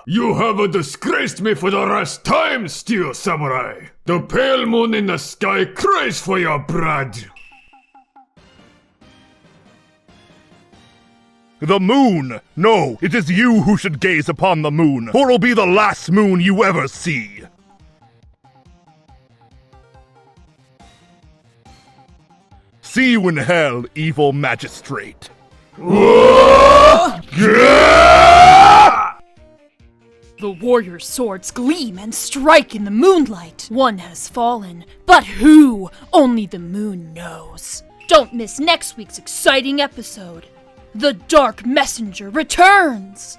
You have disgraced me for the last time, Steel Samurai! The pale moon in the sky cries for your blood! The moon! No, it is you who should gaze upon the moon, for it'll be the last moon you ever see! See you in hell, evil magistrate! The warrior's swords gleam and strike in the moonlight. One has fallen, but who? Only the moon knows. Don't miss next week's exciting episode. The Dark Messenger returns!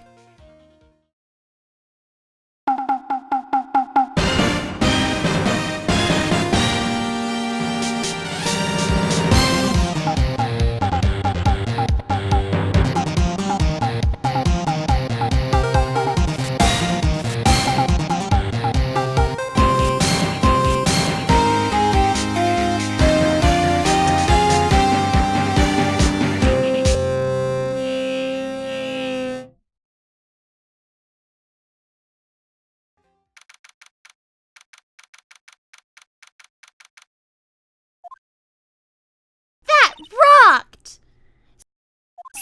Rocked!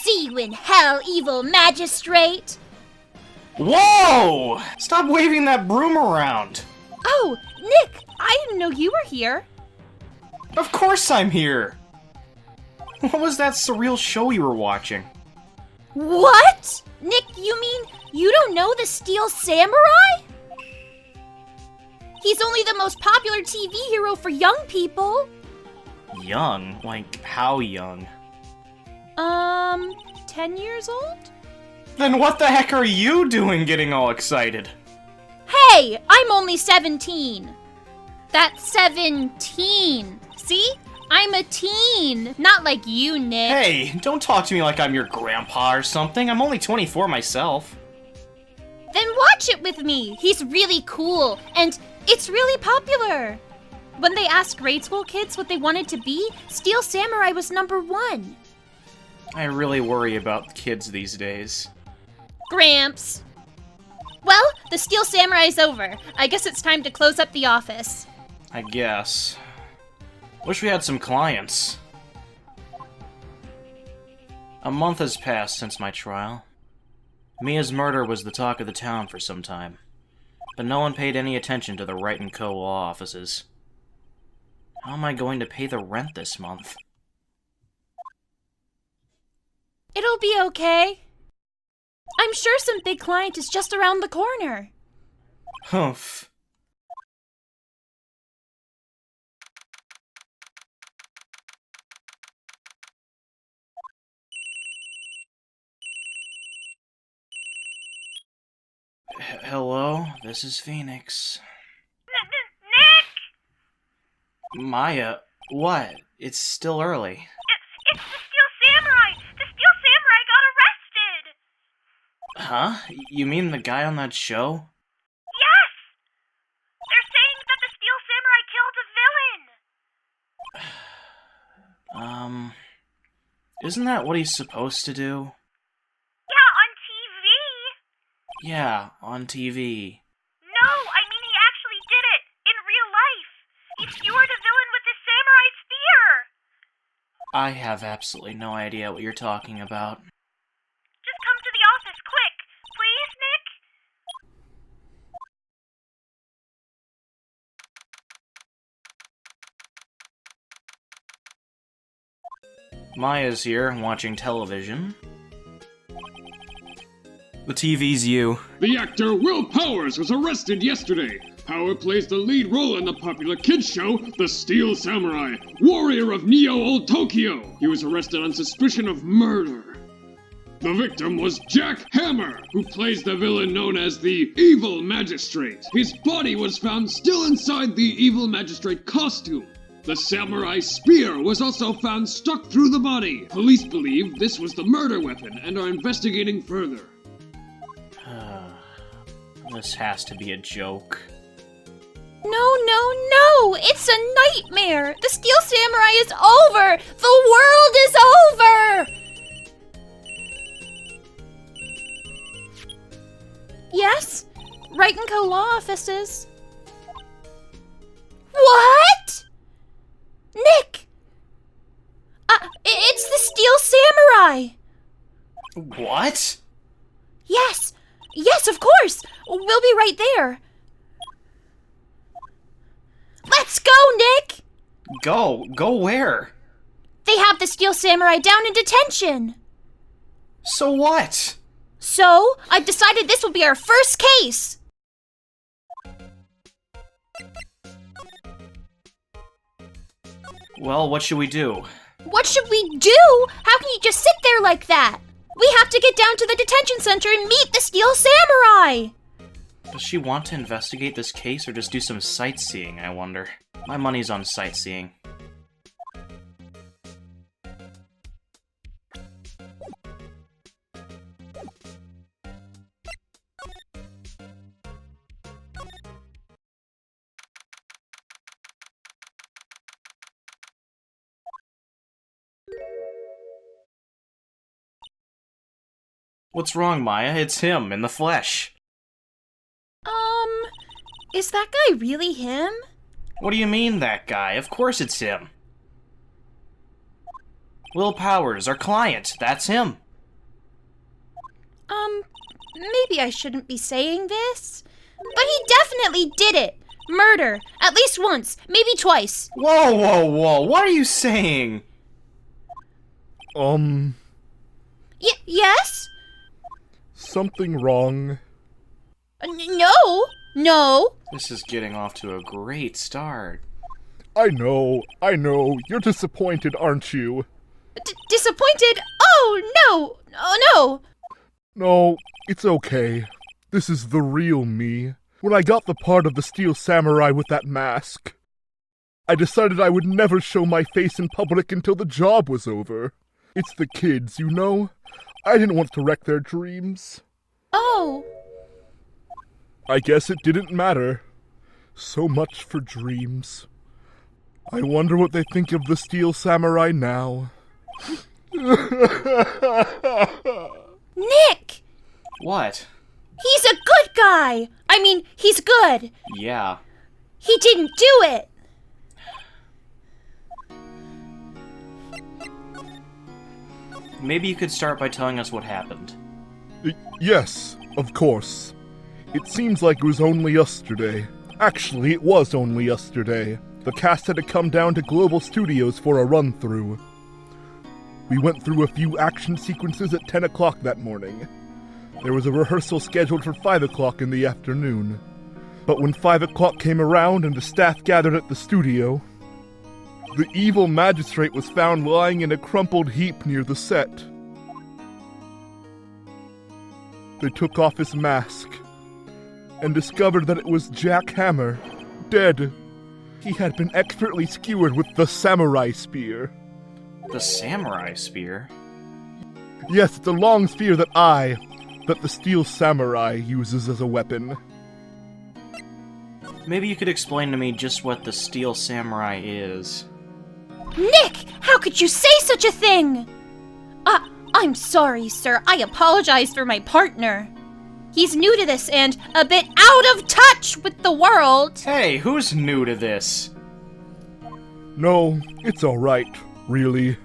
See you in hell, evil magistrate! Whoa! Stop waving that broom around! Oh, Nick, I didn't know you were here. Of course I'm here! What was that surreal show you were watching? What? Nick, you mean you don't know the Steel Samurai? He's only the most popular TV hero for young people. Young? Like, how young? 10 years old? Then what the heck are you doing getting all excited? Hey, I'm only 17. That's 17. See? I'm a teen. Not like you, Nick. Hey, don't talk to me like I'm your grandpa or something. I'm only 24 myself. Then watch it with me. He's really cool, and it's really popular. When they asked grade school kids what they wanted to be, Steel Samurai was #1. I really worry about kids these days. Gramps. Well, the Steel Samurai's over. I guess it's time to close up the office. I guess. Wish we had some clients. A month has passed since my trial. Mia's murder was the talk of the town for some time, but no one paid any attention to the Wright & Co. law offices. How am I going to pay the rent this month? It'll be okay. I'm sure some big client is just around the corner. Humph. Hello, this is Phoenix. Nick! Maya, what? It's still early. It's the Steel Samurai! The Steel Samurai got arrested! Huh? You mean the guy on that show? Yes! They're saying that the Steel Samurai killed a villain! Isn't that what he's supposed to do? Yeah, Yeah, on on TV! TV. No, I mean he actually did it! In real life! He skewered a villain with his samurai spear! I have absolutely no idea what you're talking about. Just come to the office, quick! Please, Nick? Maya's here, watching television. The TV's you. The actor Will Powers was arrested yesterday. Power plays the lead role in the popular kids show, The Steel Samurai, warrior of Neo Old Tokyo. He was arrested on suspicion of murder. The victim was Jack Hammer, who plays the villain known as the Evil Magistrate. His body was found still inside the Evil Magistrate costume. The samurai spear was also found stuck through the body. Police believe this was the murder weapon and are investigating further. This has to be a joke. No, it's a nightmare. The Steel Samurai is over. The world is over. Yes? Wright & Co. law offices. What? Nick! It's the Steel Samurai! What? Yes! Yes, of course! We'll be right there. Let's go, Nick! Go? Go where? They have the Steel Samurai down in detention. So what? So, I've decided this will be our first case. Well, what should we do? What should we do? How can you just sit there like that? We have to get down to the detention center and meet the Steel Samurai! Does she want to investigate this case or just do some sightseeing, I wonder? My money's on sightseeing. What's wrong, Maya? It's him, in the flesh. Is that guy really him? What do you mean, that guy? Of course it's him. Will Powers, our client, that's him. Maybe I shouldn't be saying this, but he definitely did it. Murder, at least once, maybe twice. Whoa, whoa, whoa, what are you saying? Yes? Something wrong. No. This is getting off to a great start. I know. You're disappointed, aren't you? Disappointed? Oh, no. No, it's okay. This is the real me. When I got the part of the Steel Samurai with that mask, I decided I would never show my face in public until the job was over. It's the kids, you know? I didn't want to wreck their dreams. Oh. I guess it didn't matter. So much for dreams. I wonder what they think of the Steel Samurai now. Nick! What? He's a good guy! I mean, he's good. Yeah. He didn't do it! Maybe you could start by telling us what happened. Yes, of course. It seems like it was only yesterday. Actually, it was only yesterday. The cast had to come down to Global Studios for a run-through. We went through a few action sequences at 10 o'clock that morning. There was a rehearsal scheduled for 5 o'clock in the afternoon. But when 5 o'clock came around and the staff gathered at the studio, the evil magistrate was found lying in a crumpled heap near the set. They took off his mask and discovered that it was Jack Hammer, dead. He had been expertly skewered with the samurai spear. The samurai spear? Yes, it's a long spear that the Steel Samurai uses as a weapon. Maybe you could explain to me just what the Steel Samurai is. Nick! How could you say such a thing? I'm sorry, sir. I apologize for my partner. He's new to this and a bit out of touch with the world. Hey, who's new to this? No, it's alright, really.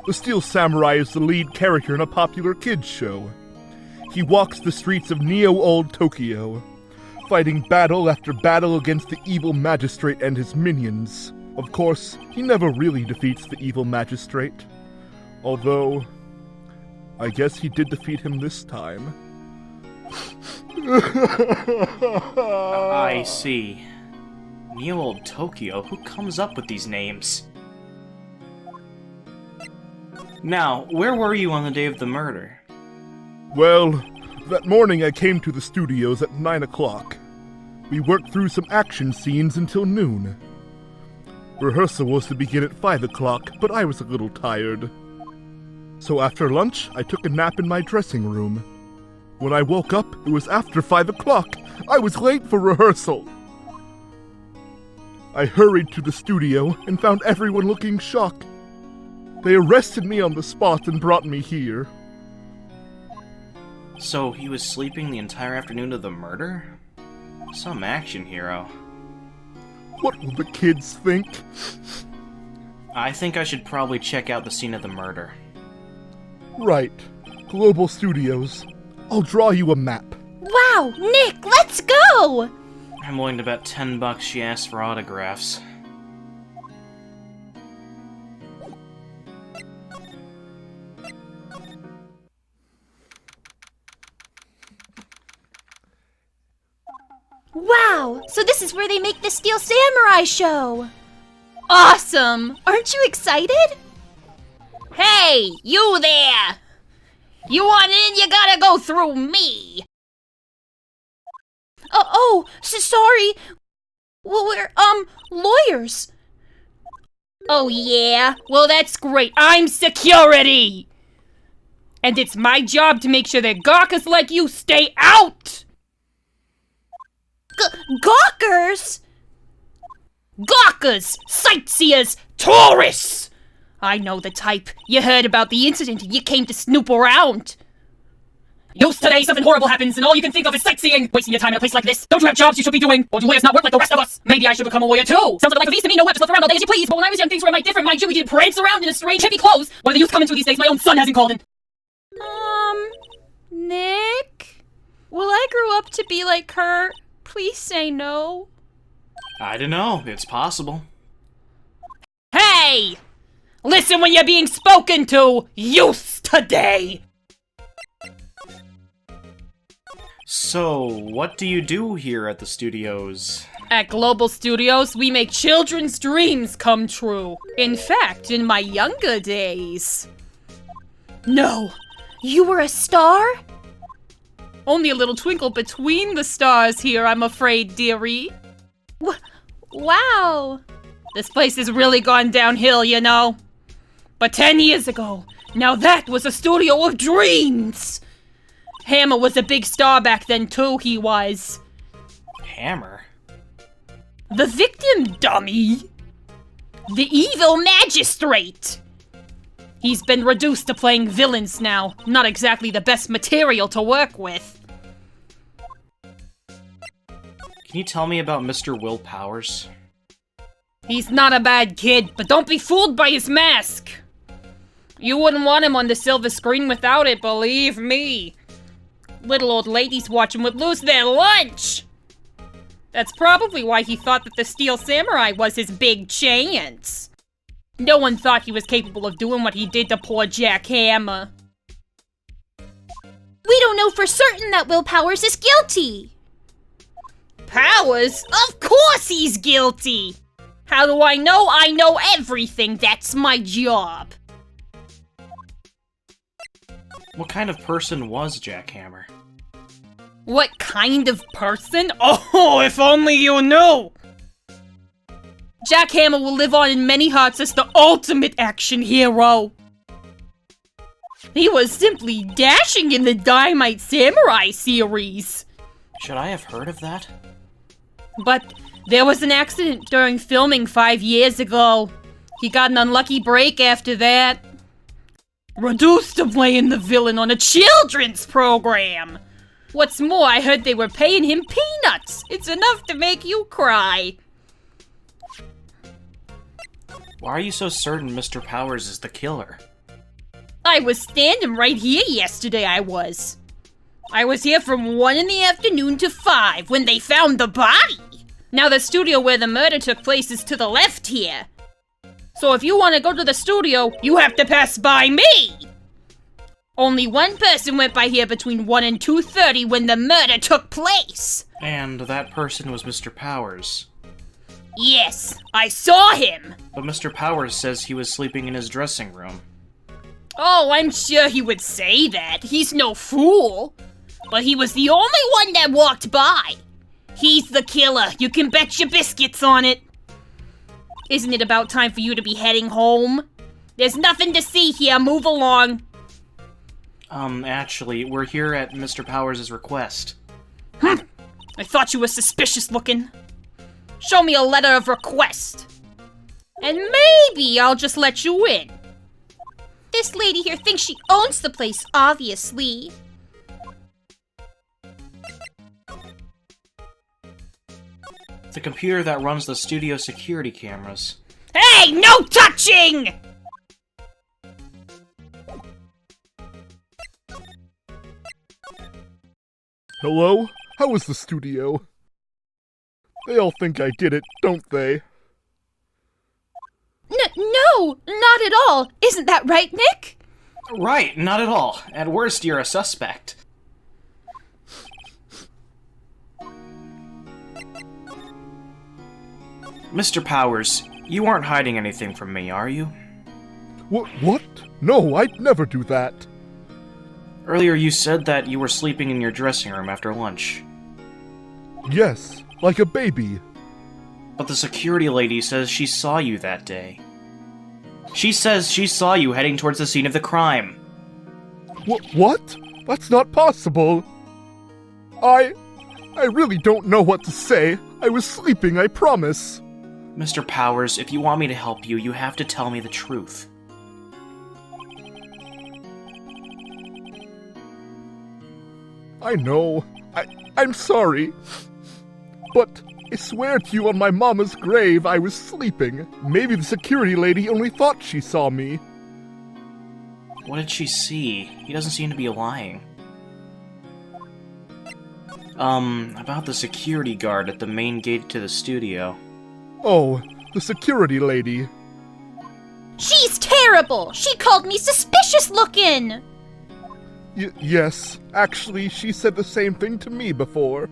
The Steel Samurai is the lead character in a popular kids show. He walks the streets of Neo-Old Tokyo, fighting battle after battle against the evil magistrate and his minions. Of course, he never really defeats the evil magistrate. Although, I guess he did defeat him this time. I see. Neo-Old Tokyo? Who comes up with these names? Now, where were you on the day of the murder? Well, that morning I came to the studios at 9 o'clock. We worked through some action scenes until noon. Rehearsal was to begin at 5 o'clock, but I was a little tired. So after lunch, I took a nap in my dressing room. When I woke up, it was after 5 o'clock. I was late for rehearsal. I hurried to the studio and found everyone looking shocked. They arrested me on the spot and brought me here. So he was sleeping the entire afternoon of the murder? Some action hero. What will the kids think? I think I should probably check out the scene of the murder. Right. Global Studios. I'll draw you a map. Wow, Nick, let's go! I'm willing to bet $10 she asked for autographs. Wow, so this is where they make the Steel Samurai show! Awesome! Aren't you excited? Hey, you there! You want in, you gotta go through me! Sorry. Well, we're, lawyers. Oh yeah? Well, that's great. I'm security! And it's my job to make sure that gawkers like you stay out! Gawkers? Gawkers! Sightseers! Tourists! I know the type. You heard about the incident and you came to snoop around. Today something horrible happens and all you can think of is sightseeing. Wasting your time in a place like this. Don't you have jobs you should be doing? Or do lawyers not work like the rest of us? Maybe I should become a lawyer too. Sounds like a life of ease to me. No web, just left around all day as you please. But when I was young, things were a mite different. Mind you, we didn't prance around in a strange hippie clothes. What are the youth coming to these days? My own son hasn't called in. Nick? Will I grow up to be like her? Please say no. I don't know. It's possible. Hey! Listen when you're being spoken to! Youth today! So, what do you do here at the studios? At Global Studios, we make children's dreams come true. In fact, in my younger days. No. You were a star? Only a little twinkle between the stars here, I'm afraid, dearie. Wow. This place has really gone downhill, you know. But 10 years ago, now that was a studio of dreams! Hammer was a big star back then too, he was. Hammer? The victim, dummy! The evil magistrate! He's been reduced to playing villains now. Not exactly the best material to work with. Can you tell me about Mr. Will Powers? He's not a bad kid, but don't be fooled by his mask! You wouldn't want him on the silver screen without it, believe me. Little old ladies watching would lose their lunch! That's probably why he thought that the Steel Samurai was his big chance. No one thought he was capable of doing what he did to poor Jack Hammer. We don't know for certain that Will Powers is guilty! Powers? Of course he's guilty! How do I know? I know everything! That's my job! What kind of person was Jack Hammer? What kind of person? Oh, if only you knew! Jack Hammer will live on in many hearts as the ultimate action hero. He was simply dashing in the Dynamite Samurai series. Should I have heard of that? But there was an accident during filming 5 years ago. He got an unlucky break after that. Reduced to playing the villain on a children's program. What's more, I heard they were paying him peanuts. It's enough to make you cry. Why are you so certain Mr. Powers is the killer? I was standing right here yesterday, I was. I was here from 1 in the afternoon to 5 when they found the body. Now the studio where the murder took place is to the left here. So if you want to go to the studio, you have to pass by me. Only one person went by here between 1 and 2:30 when the murder took place. And that person was Mr. Powers. Yes, I saw him. But Mr. Powers says he was sleeping in his dressing room. Oh, I'm sure he would say that. He's no fool. But he was the only one that walked by. He's the killer. You can bet your biscuits on it. Isn't it about time for you to be heading home? There's nothing to see here. Move along. Actually, we're here at Mr. Powers' request. I thought you were suspicious looking. Show me a letter of request. And maybe I'll just let you in. This lady here thinks she owns the place, obviously. The computer that runs the studio security cameras. Hey, no touching! Hello? How is the studio? They all think I did it, don't they? No, not at all. Isn't that right, Nick? Right, not at all. At worst, you're a suspect. Mr. Powers, you aren't hiding anything from me, are you? What? No, I'd never do that. Earlier you said that you were sleeping in your dressing room after lunch. Yes, like a baby. But the security lady says she saw you that day. She says she saw you heading towards the scene of the crime. What? That's not possible. I really don't know what to say. I was sleeping, I promise. Mr. Powers, if you want me to help you, you have to tell me the truth. I know. I'm sorry. But I swear to you on my mama's grave I was sleeping. Maybe the security lady only thought she saw me. What did she see? He doesn't seem to be lying. About the security guard at the main gate to the studio. Oh, the security lady. She's terrible! She called me suspicious looking! Yes, actually, she said the same thing to me before.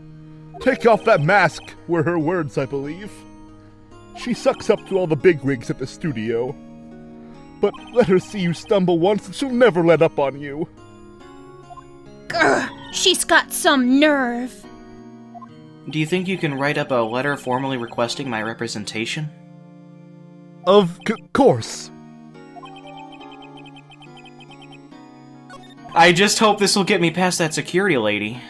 Take off that mask, were her words, I believe. She sucks up to all the bigwigs at the studio. But let her see you stumble once and she'll never let up on you. Grr, she's got some nerve. Do you think you can write up a letter formally requesting my representation? Of course. I just hope this will get me past that security lady.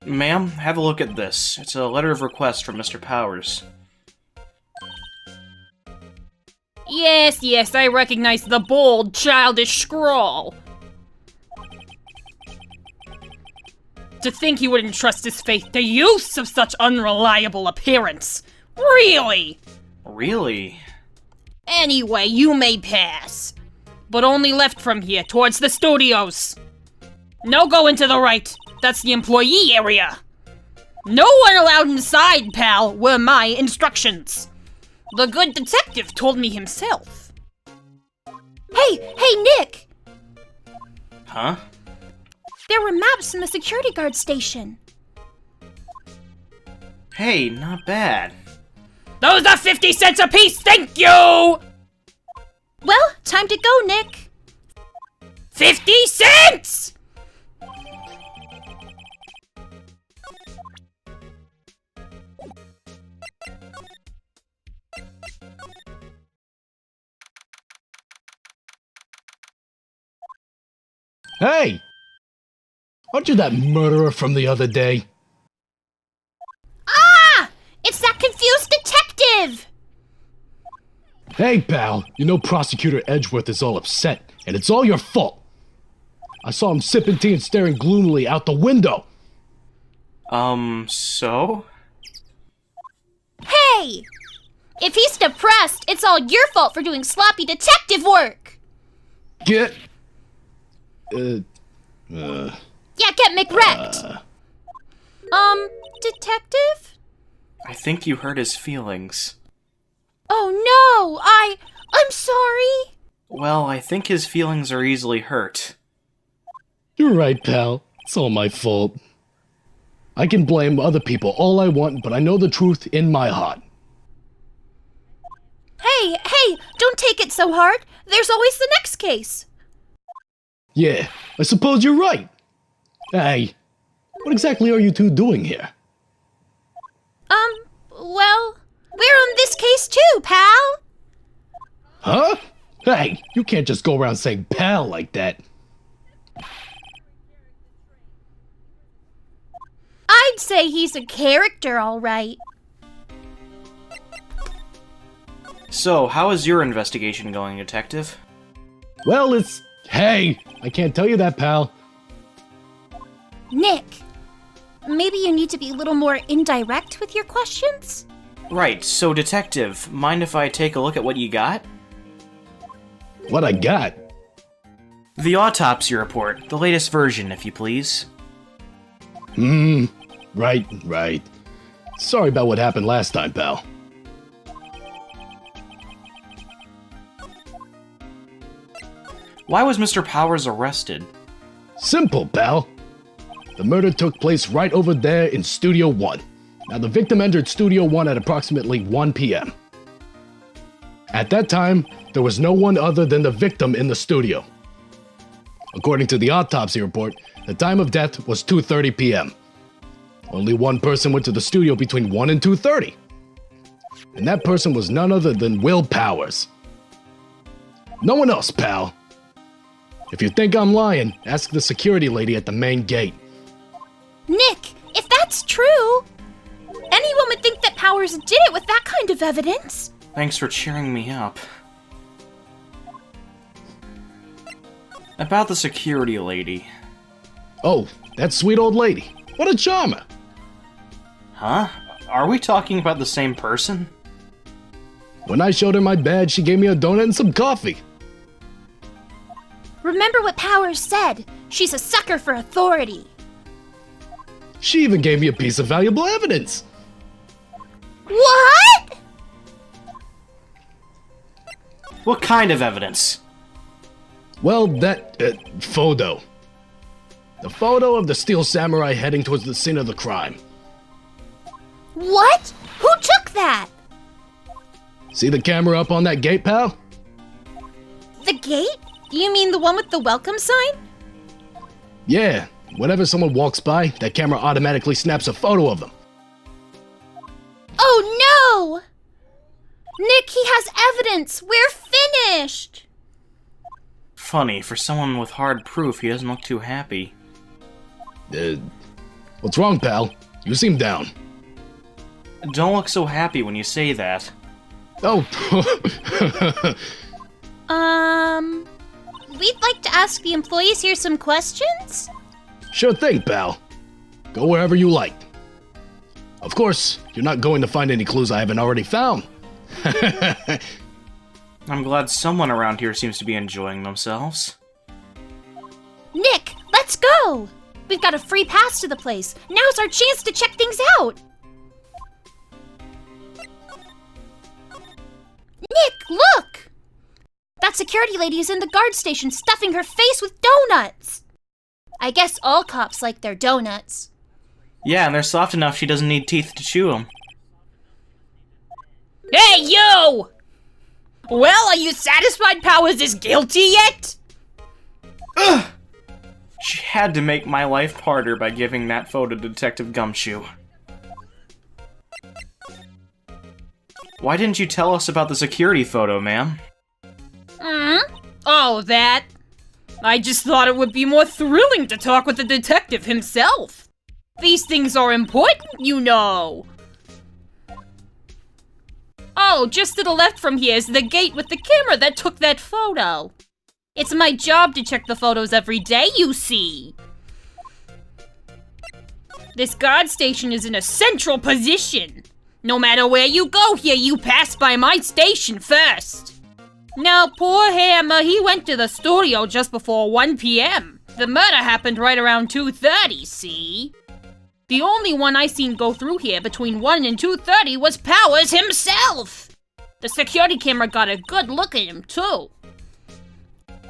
Ma'am, have a look at this. It's a letter of request from Mr. Powers. Yes, I recognize the bold, childish scrawl. To think he would entrust his faith to use of such unreliable appearance. Really? Really? Anyway, you may pass. But only left from here, towards the studios. No going to the right. That's the employee area. No one allowed inside, pal, were my instructions. The good detective told me himself. Hey, Nick! Huh? There were maps in the security guard station. Hey, not bad. Those are 50 cents apiece, thank you! Well, time to go, Nick. 50 cents! Hey! Aren't you that murderer from the other day? Ah! It's that confused detective! Hey, pal, you know Prosecutor Edgeworth is all upset, and it's all your fault. I saw him sipping tea and staring gloomily out the window. So? Hey! If he's depressed, it's all your fault for doing sloppy detective work! Get... Yeah, get McWrecked! Detective? I think you hurt his feelings. Oh no! I'm sorry! Well, I think his feelings are easily hurt. You're right, pal. It's all my fault. I can blame other people all I want, but I know the truth in my heart. Hey, don't take it so hard. There's always the next case. Yeah, I suppose you're right. Hey, what exactly are you two doing here? Well, we're on this case too, pal. Huh? Hey, you can't just go around saying pal like that. I'd say he's a character, all right. So, how is your investigation going, Detective? Well, it's... Hey, I can't tell you that, pal. Nick, maybe you need to be a little more indirect with your questions? Right, so Detective, mind if I take a look at what you got? What I got? The autopsy report, the latest version, if you please. Right. Sorry about what happened last time, pal. Why was Mr. Powers arrested? Simple, pal. The murder took place right over there in Studio 1. Now, the victim entered Studio 1 at approximately 1 p.m. At that time, there was no one other than the victim in the studio. According to the autopsy report, the time of death was 2:30 p.m. Only one person went to the studio between 1 and 2:30. And that person was none other than Will Powers. No one else, pal. If you think I'm lying, ask the security lady at the main gate. Nick, if that's true, anyone would think that Powers did it with that kind of evidence. Thanks for cheering me up. About the security lady. Oh, that sweet old lady. What a charmer. Huh? Are we talking about the same person? When I showed her my badge, she gave me a donut and some coffee. Remember what Powers said. She's a sucker for authority. She even gave me a piece of valuable evidence. What? What kind of evidence? Well, that photo. The photo of the Steel Samurai heading towards the scene of the crime. What? Who took that? See the camera up on that gate, pal? The gate? You mean the one with the welcome sign? Yeah. Whenever someone walks by, that camera automatically snaps a photo of them. Oh no! Nick, he has evidence! We're finished! Funny, for someone with hard proof, he doesn't look too happy. What's wrong, pal? You seem down. Don't look so happy when you say that. Oh. We'd like to ask the employees here some questions? Sure thing, pal. Go wherever you like. Of course, you're not going to find any clues I haven't already found. I'm glad someone around here seems to be enjoying themselves. Nick, let's go! We've got a free pass to the place. Now's our chance to check things out! Nick, look! That security lady is in the guard station stuffing her face with donuts! I guess all cops like their donuts. Yeah, and they're soft enough she doesn't need teeth to chew them. Hey, you! Well, are you satisfied Powers is guilty yet? Ugh! She had to make my life harder by giving that photo to Detective Gumshoe. Why didn't you tell us about the security photo, ma'am? Oh, that? I just thought it would be more thrilling to talk with the detective himself. These things are important, you know. Oh, just to the left from here is the gate with the camera that took that photo. It's my job to check the photos every day, you see. This guard station is in a central position. No matter where you go here, you pass by my station first. Now, poor Hammer, he went to the studio just before 1 p.m. The murder happened right around 2:30, see? The only one I seen go through here between 1 and 2:30 was Powers himself! The security camera got a good look at him, too.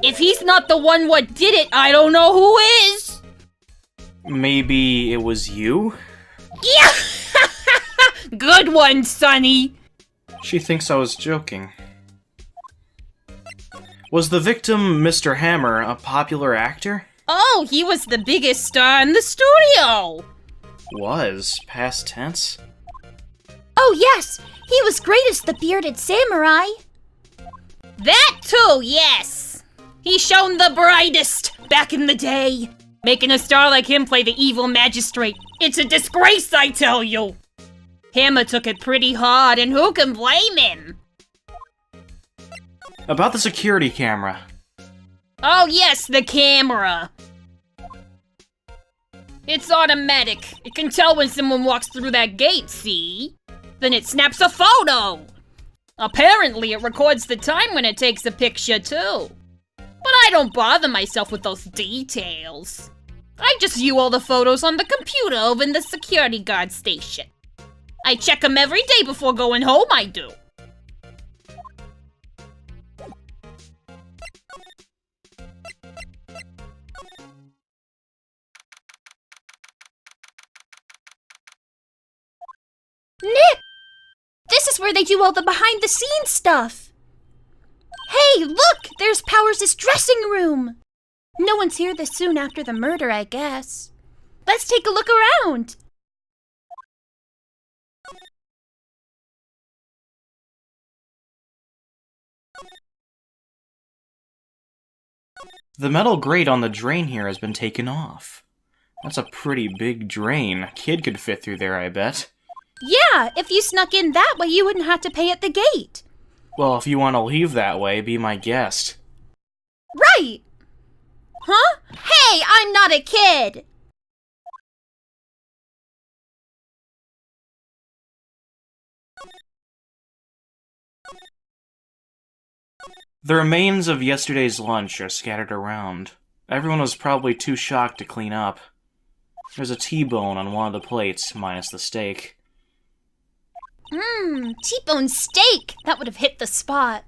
If he's not the one what did it, I don't know who is! Maybe it was you? Yeah! Good one, Sonny! She thinks I was joking. Was the victim, Mr. Hammer, a popular actor? Oh, he was the biggest star in the studio! Was? Past tense? Oh yes, he was great as the bearded samurai. That too, yes! He shone the brightest back in the day. Making a star like him play the evil magistrate. It's a disgrace, I tell you! Hammer took it pretty hard, and who can blame him? About the security camera. Oh yes, the camera! It's automatic. It can tell when someone walks through that gate, see? Then it snaps a photo! Apparently it records the time when it takes a picture too. But I don't bother myself with those details. I just view all the photos on the computer over in the security guard station. I check them every day before going home, I do. Nick! This is where they do all the behind-the-scenes stuff. Hey, look! There's Powers' dressing room! No one's here this soon after the murder, I guess. Let's take a look around! The metal grate on the drain here has been taken off. That's a pretty big drain. A kid could fit through there, I bet. Yeah, if you snuck in that way, you wouldn't have to pay at the gate. Well, if you want to leave that way, be my guest. Right! Huh? Hey, I'm not a kid! The remains of yesterday's lunch are scattered around. Everyone was probably too shocked to clean up. There's a T-bone on one of the plates, minus the steak. T-bone steak! That would have hit the spot.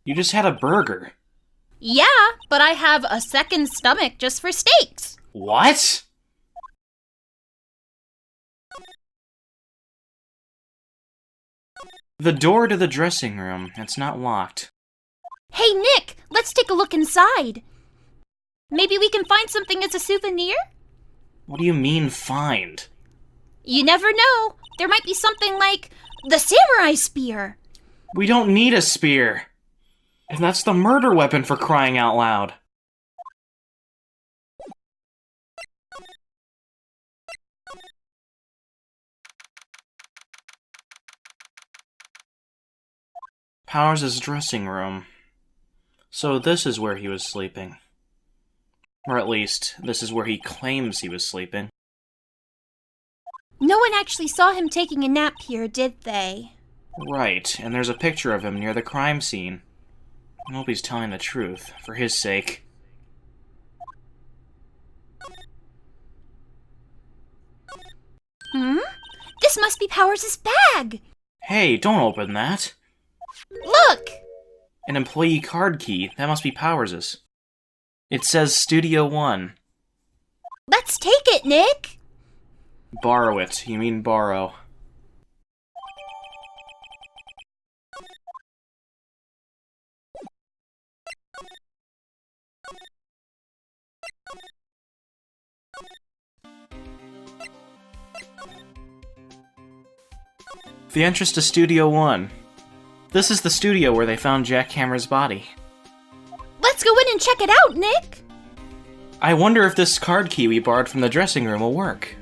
You just had a burger. Yeah, but I have a second stomach just for steaks. What? The door to the dressing room, it's not locked. Hey, Nick, let's take a look inside. Maybe we can find something as a souvenir? What do you mean, find? You never know. There might be something like the samurai spear. We don't need a spear. And that's the murder weapon, for crying out loud. Powers' dressing room. So this is where he was sleeping. Or at least, this is where he claims he was sleeping. No one actually saw him taking a nap here, did they? Right, and there's a picture of him near the crime scene. I hope he's telling the truth, for his sake. This must be Powers' bag! Hey, don't open that! Look! An employee card key, that must be Powers's. It says Studio 1. Let's take it, Nick! Borrow it, you mean borrow. The entrance to Studio 1. This is the studio where they found Jack Hammer's body. Let's go in and check it out, Nick! I wonder if this card key we borrowed from the dressing room will work.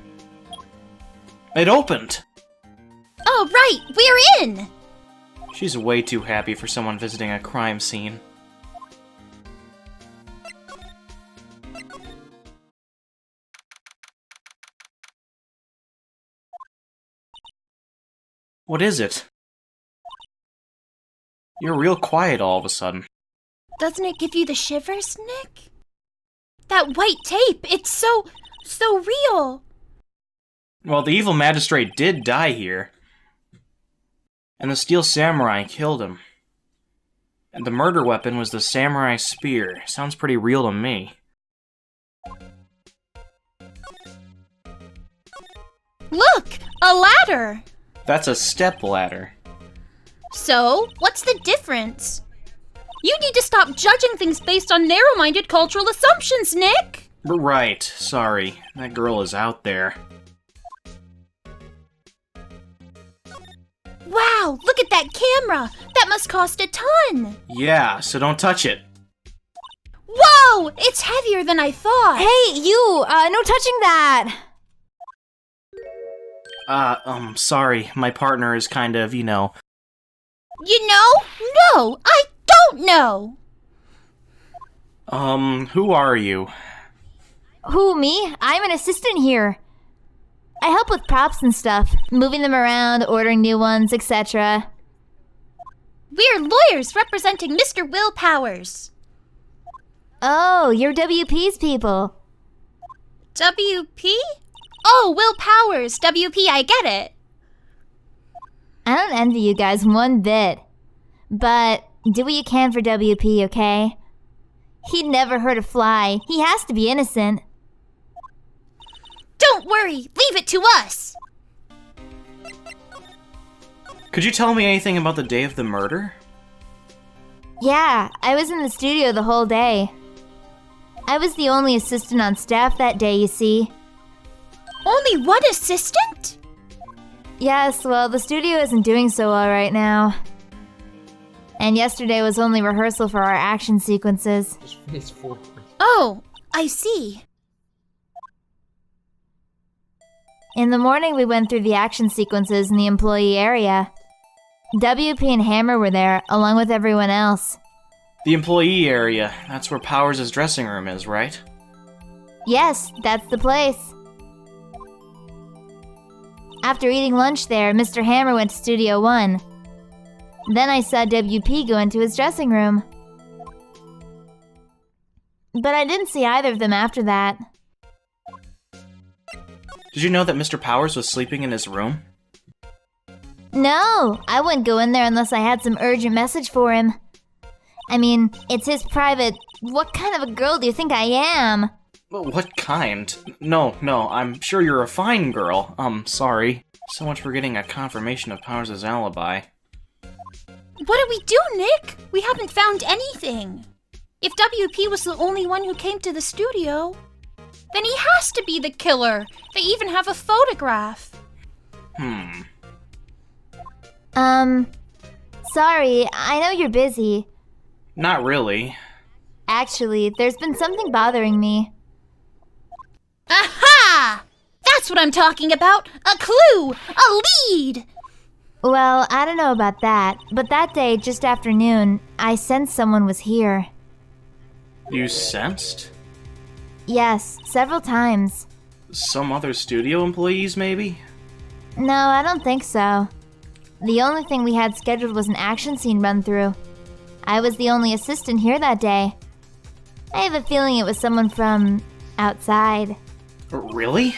It opened! Oh, right! We're in! She's way too happy for someone visiting a crime scene. What is it? You're real quiet all of a sudden. Doesn't it give you the shivers, Nick? That white tape, it's so real! Well, the evil magistrate did die here. And the steel samurai killed him. And the murder weapon was the samurai spear. Sounds pretty real to me. Look! A ladder! That's a step ladder. So, what's the difference? You need to stop judging things based on narrow-minded cultural assumptions, Nick! Right, sorry. That girl is out there. Wow, look at that camera! That must cost a ton! Yeah, so don't touch it. Whoa! It's heavier than I thought! Hey, you! No touching that! Sorry. My partner is kind of, You know? No, I don't know! Who are you? Who, me? I'm an assistant here. I help with props and stuff, moving them around, ordering new ones, etc. We're lawyers representing Mr. Will Powers. Oh, you're WP's people. WP? Oh, Will Powers, WP, I get it. I don't envy you guys one bit. But do what you can for WP, okay? He'd never hurt a fly. He has to be innocent. Don't worry, leave it to us. Could you tell me anything about the day of the murder? Yeah, I was in the studio the whole day. I was the only assistant on staff that day, you see. Only one assistant? Yes, well, the studio isn't doing so well right now. And yesterday was only rehearsal for our action sequences. Oh, I see. In the morning, we went through the action sequences in the employee area. WP and Hammer were there, along with everyone else. The employee area. That's where Powers' dressing room is, right? Yes, that's the place. After eating lunch there, Mr. Hammer went to Studio 1. Then I saw WP go into his dressing room. But I didn't see either of them after that. Did you know that Mr. Powers was sleeping in his room? No, I wouldn't go in there unless I had some urgent message for him. I mean, it's his private... What kind of a girl do you think I am? What kind? No, I'm sure you're a fine girl. Sorry. So much for getting a confirmation of Powers' alibi. What do we do, Nick? We haven't found anything. If WP was the only one who came to the studio, then he has to be the killer. They even have a photograph. Sorry, I know you're busy. Not really. Actually, there's been something bothering me. Aha! That's what I'm talking about! A clue! A lead! Well, I don't know about that, but that day, just after noon, I sensed someone was here. You sensed? Yes, several times. Some other studio employees, maybe? No, I don't think so. The only thing we had scheduled was an action scene run-through. I was the only assistant here that day. I have a feeling it was someone from... outside. Really?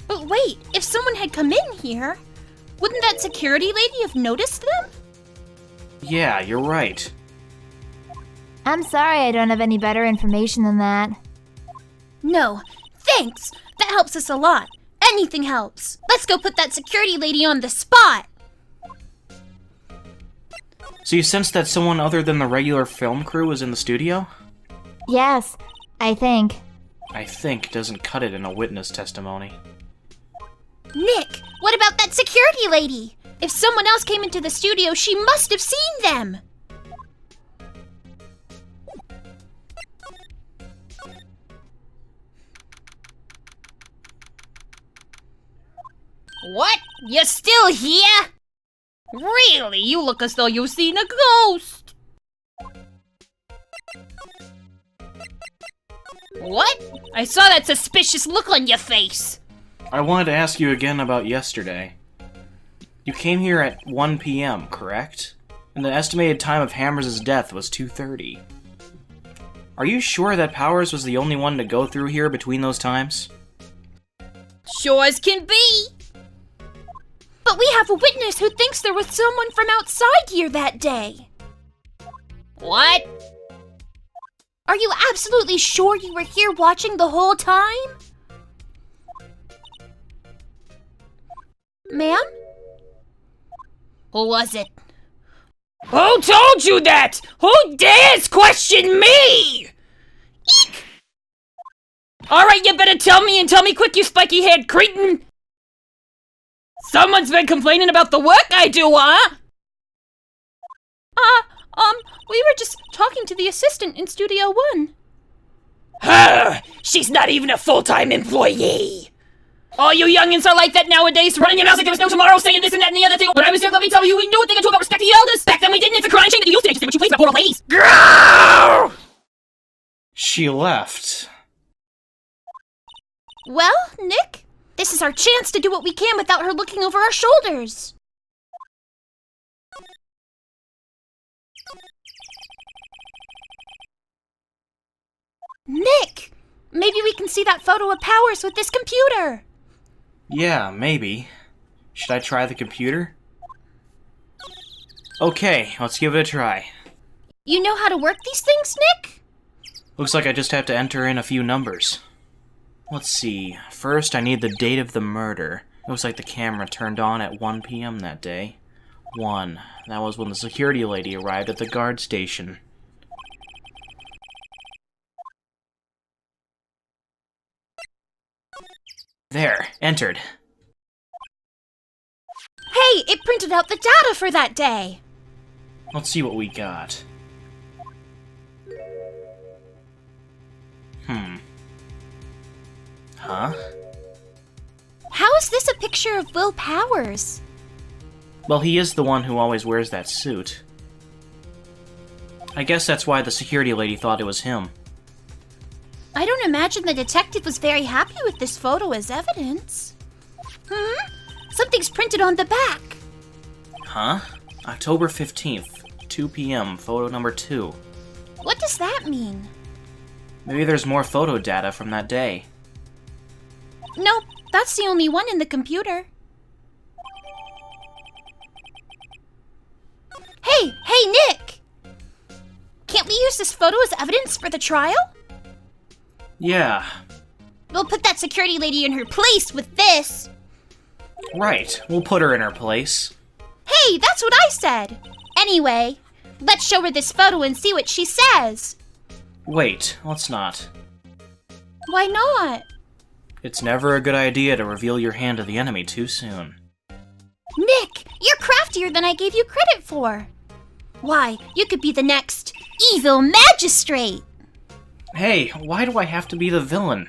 But wait, if someone had come in here, wouldn't that security lady have noticed them? Yeah, you're right. I'm sorry I don't have any better information than that. No, thanks! That helps us a lot. Anything helps. Let's go put that security lady on the spot! So you sensed that someone other than the regular film crew was in the studio? Yes, I think. I think doesn't cut it in a witness testimony. Nick, what about that security lady? If someone else came into the studio, she must have seen them! What? You're still here? Really? You look as though you've seen a ghost! What? I saw that suspicious look on your face! I wanted to ask you again about yesterday. You came here at 1 p.m., correct? And the estimated time of Hammers' death was 2:30. Are you sure that Powers was the only one to go through here between those times? Sure as can be! But we have a witness who thinks there was someone from outside here that day. What? Are you absolutely sure you were here watching the whole time? Ma'am? Who was it? Who told you that? Who dares question me? Eek! Alright, you better tell me and tell me quick, you spiky-haired cretin! Someone's been complaining about the work I do, huh? We were just talking to the assistant in Studio 1. She's not even a full-time employee! All you youngins are like that nowadays, running your mouths like there was no tomorrow, saying this and that and the other thing. When I was here, let me tell you, we knew a thing or two about respecting the elders. Back then we didn't, it's a crying shame that you used to say what you please about poor old ladies. Grrrr! She left. Well, Nick, this is our chance to do what we can without her looking over our shoulders. Nick, maybe we can see that photo of Powers with this computer. Yeah, maybe. Should I try the computer? Okay, let's give it a try. You know how to work these things, Nick? Looks like I just have to enter in a few numbers. Let's see. First, I need the date of the murder. Looks like the camera turned on at 1 p.m. that day. 1. That was when the security lady arrived at the guard station. There, entered. Hey, it printed out the data for that day. Let's see what we got. Huh? How is this a picture of Will Powers? Well, he is the one who always wears that suit. I guess that's why the security lady thought it was him. I don't imagine the detective was very happy with this photo as evidence. Something's printed on the back. Huh? October 15th, 2 p.m., photo number 2. What does that mean? Maybe there's more photo data from that day. Nope, that's the only one in the computer. Hey, Nick! Can't we use this photo as evidence for the trial? Yeah. We'll put that security lady in her place with this. Right, we'll put her in her place. Hey, that's what I said! Anyway, let's show her this photo and see what she says. Wait, let's not. Why not? It's never a good idea to reveal your hand to the enemy too soon. Nick, you're craftier than I gave you credit for. Why, you could be the next evil magistrate. Hey, why do I have to be the villain?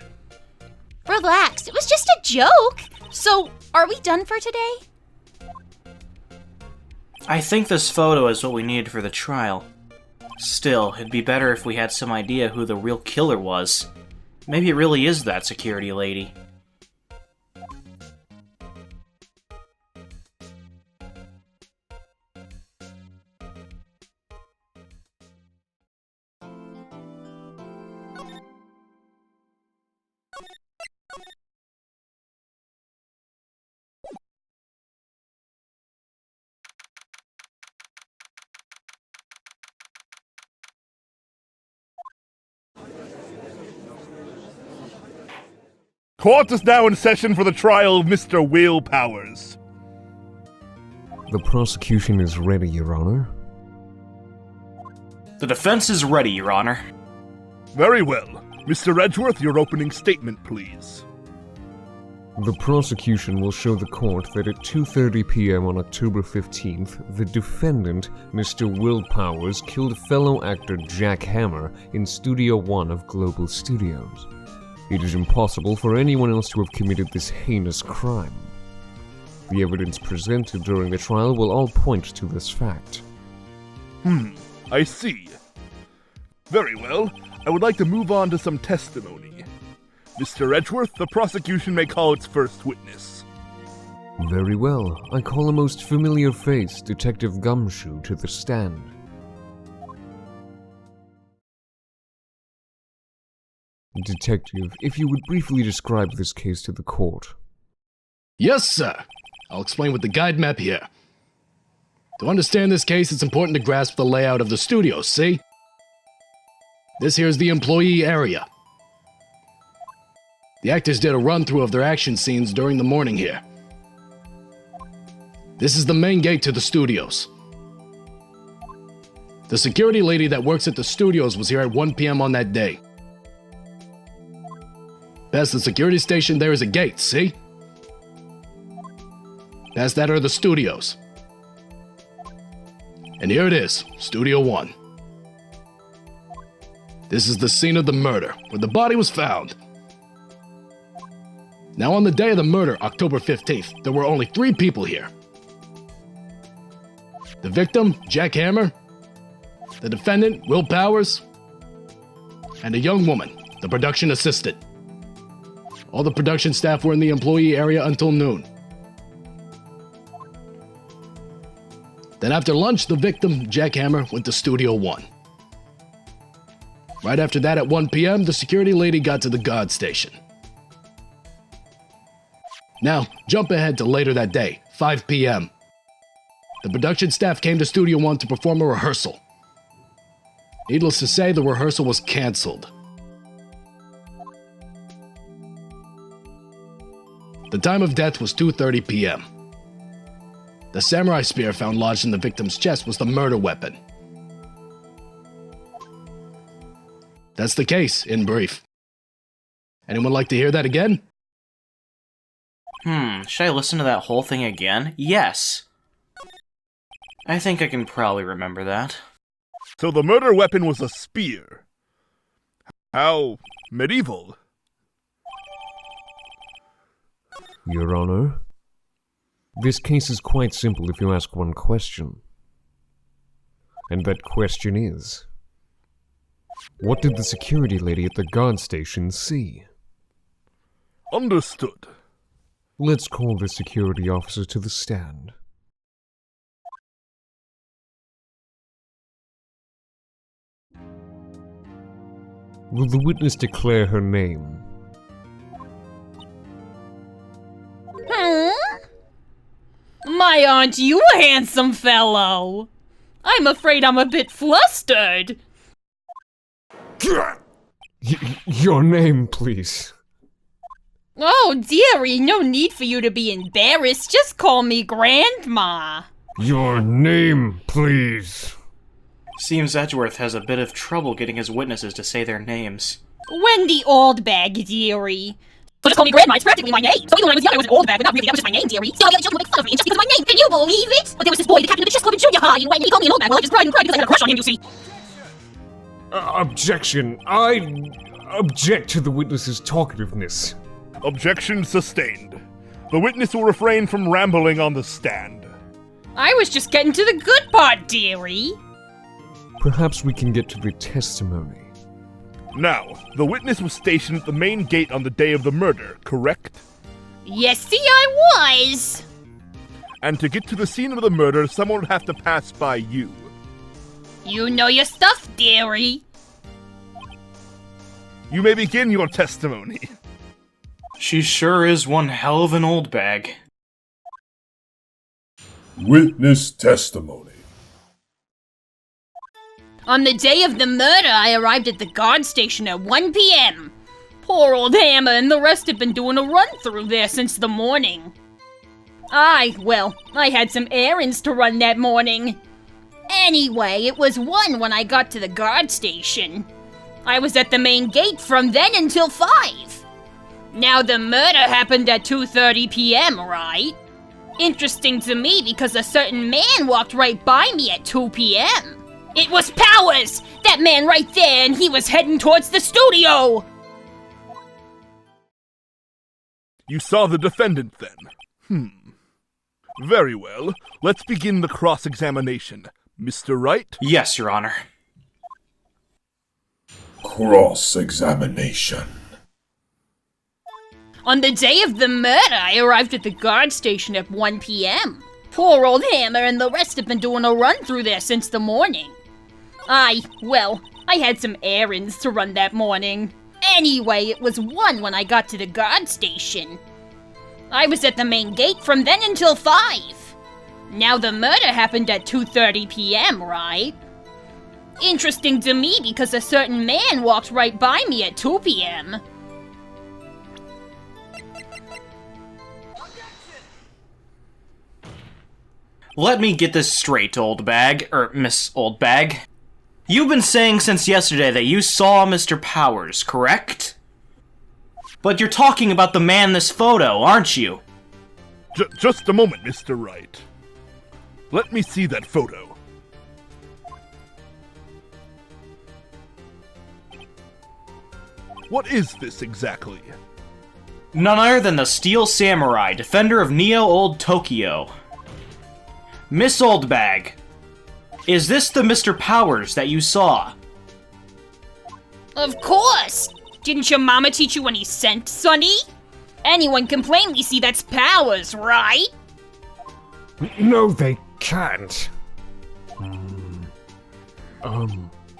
Relax, it was just a joke. So, are we done for today? I think this photo is what we needed for the trial. Still, it'd be better if we had some idea who the real killer was. Maybe it really is that security lady. Court is now in session for the trial of Mr. Will Powers. The prosecution is ready, Your Honor. The defense is ready, Your Honor. Very well. Mr. Edgeworth, your opening statement, please. The prosecution will show the court that at 2:30 p.m. on October 15th, the defendant, Mr. Will Powers, killed fellow actor Jack Hammer in Studio 1 of Global Studios. It is impossible for anyone else to have committed this heinous crime. The evidence presented during the trial will all point to this fact. I see. Very well. I would like to move on to some testimony. Mr. Edgeworth, the prosecution may call its first witness. Very well. I call a most familiar face, Detective Gumshoe, to the stand. Detective, if you would briefly describe this case to the court. Yes, sir. I'll explain with the guide map here. To understand this case, it's important to grasp the layout of the studio, see? This here is the employee area. The actors did a run-through of their action scenes during the morning here. This is the main gate to the studios. The security lady that works at the studios was here at 1 p.m. on that day. Past the security station, there is a gate, see? Past that are the studios. And here it is, Studio 1. This is the scene of the murder, where the body was found. Now, on the day of the murder, October 15th, there were only 3 people here. The victim, Jack Hammer. The defendant, Will Powers. and a young woman, the production assistant. All the production staff were in the employee area until noon. Then after lunch, the victim, Jackhammer, went to Studio 1. Right after that, at 1 p.m., the security lady got to the guard station. Now, jump ahead to later that day, 5 p.m. The production staff came to Studio 1 to perform a rehearsal. Needless to say, the rehearsal was cancelled. The time of death was 2:30 p.m. The samurai spear found lodged in the victim's chest was the murder weapon. That's the case, in brief. Anyone like to hear that again? Should I listen to that whole thing again? Yes. I think I can probably remember that. So the murder weapon was a spear. How medieval. Your Honor, this case is quite simple if you ask one question. And that question is, what did the security lady at the guard station see? Understood. Let's call the security officer to the stand. Will the witness declare her name? My aren't you a handsome fellow? I'm afraid I'm a bit flustered. Your name, please. Oh, dearie, no need for you to be embarrassed. Just call me Grandma. Your name, please. Seems Edgeworth has a bit of trouble getting his witnesses to say their names. Wendy Oldbag, dearie. So just call me Grandma, it's practically my name. So even when I was young, I was an old bag, but not really, that was just my name, dearie. Still, all the other children would make fun of me just because of my name. Can you believe it? But there was this boy, the captain of the chess club in junior high, and when he called me an old bag, well, I just cried and cried because I had a crush on him, you see. Objection. I object to the witness's talkativeness. Objection sustained. The witness will refrain from rambling on the stand. I was just getting to the good part, dearie. Perhaps we can get to the testimony. Now, the witness was stationed at the main gate on the day of the murder, correct? Yes, see, I was. And to get to the scene of the murder, someone would have to pass by you. You know your stuff, dearie. You may begin your testimony. She sure is one hell of an old bag. Witness testimony. On the day of the murder, I arrived at the guard station at 1 p.m. Poor old Hammer and the rest had been doing a run-through there since the morning. I had some errands to run that morning. Anyway, it was 1 when I got to the guard station. I was at the main gate from then until 5. Now, the murder happened at 2:30 p.m., right? Interesting to me because a certain man walked right by me at 2 p.m. It was Powers! That man right there, and he was heading towards the studio! You saw the defendant then? Very well. Let's begin the cross-examination. Mr. Wright? Yes, Your Honor. Cross-examination. On the day of the murder, I arrived at the guard station at 1 p.m. Poor old Hammer and the rest have been doing a run-through there since the morning. I had some errands to run that morning. Anyway, it was 1 when I got to the guard station. I was at the main gate from then until 5. Now, the murder happened at 2:30 p.m., right? Interesting to me because a certain man walked right by me at 2 p.m. Let me get this straight, old bag, Miss Old Bag. You've been saying since yesterday that you saw Mr. Powers, correct? But you're talking about the man in this photo, aren't you? Just a moment, Mr. Wright. Let me see that photo. What is this exactly? None other than the Steel Samurai, defender of Neo Old Tokyo. Miss Old Bag, is this the Mr. Powers that you saw? Of course! Didn't your mama teach you any sense, Sonny? Anyone can plainly see that's Powers, right? No, they can't.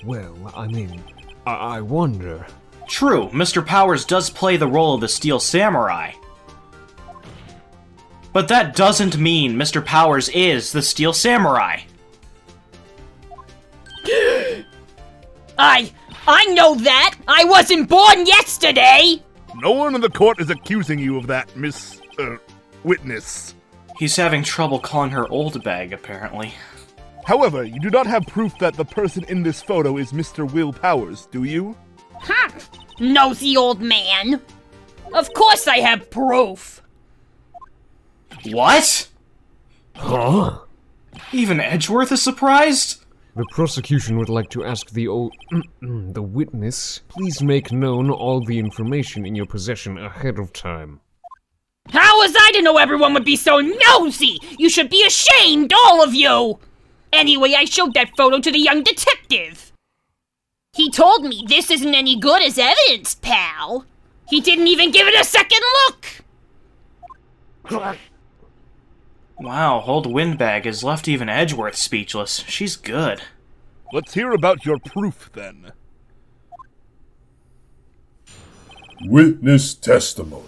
Well, I wonder. True, Mr. Powers does play the role of the Steel Samurai. But that doesn't mean Mr. Powers is the Steel Samurai. I know that! I wasn't born yesterday! No one in the court is accusing you of that, witness. He's having trouble calling her old bag, apparently. However, you do not have proof that the person in this photo is Mr. Will Powers, do you? Nosy old man. Of course I have proof. What? Huh? Even Edgeworth is surprised? The prosecution would like to ask the witness, please make known all the information in your possession ahead of time. How was I to know everyone would be so nosy? You should be ashamed, all of you! Anyway, I showed that photo to the young detective. He told me this isn't any good as evidence, pal. He didn't even give it a second look! Wow, old Windbag has left even Edgeworth speechless. She's good. Let's hear about your proof, then. Witness testimony.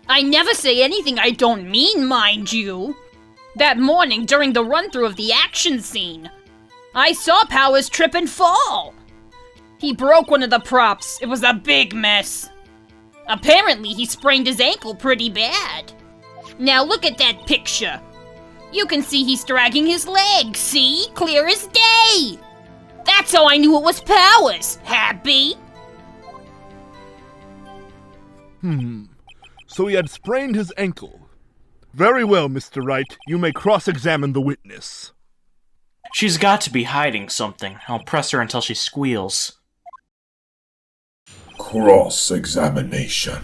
I never say anything I don't mean, mind you. That morning, during the run-through of the action scene, I saw Powers trip and fall. He broke one of the props. It was a big mess. Apparently, he sprained his ankle pretty bad. Now look at that picture. You can see he's dragging his leg, see? Clear as day. That's how I knew it was Powers. Happy? So he had sprained his ankle. Very well, Mr. Wright. You may cross-examine the witness. She's got to be hiding something. I'll press her until she squeals. Cross-examination.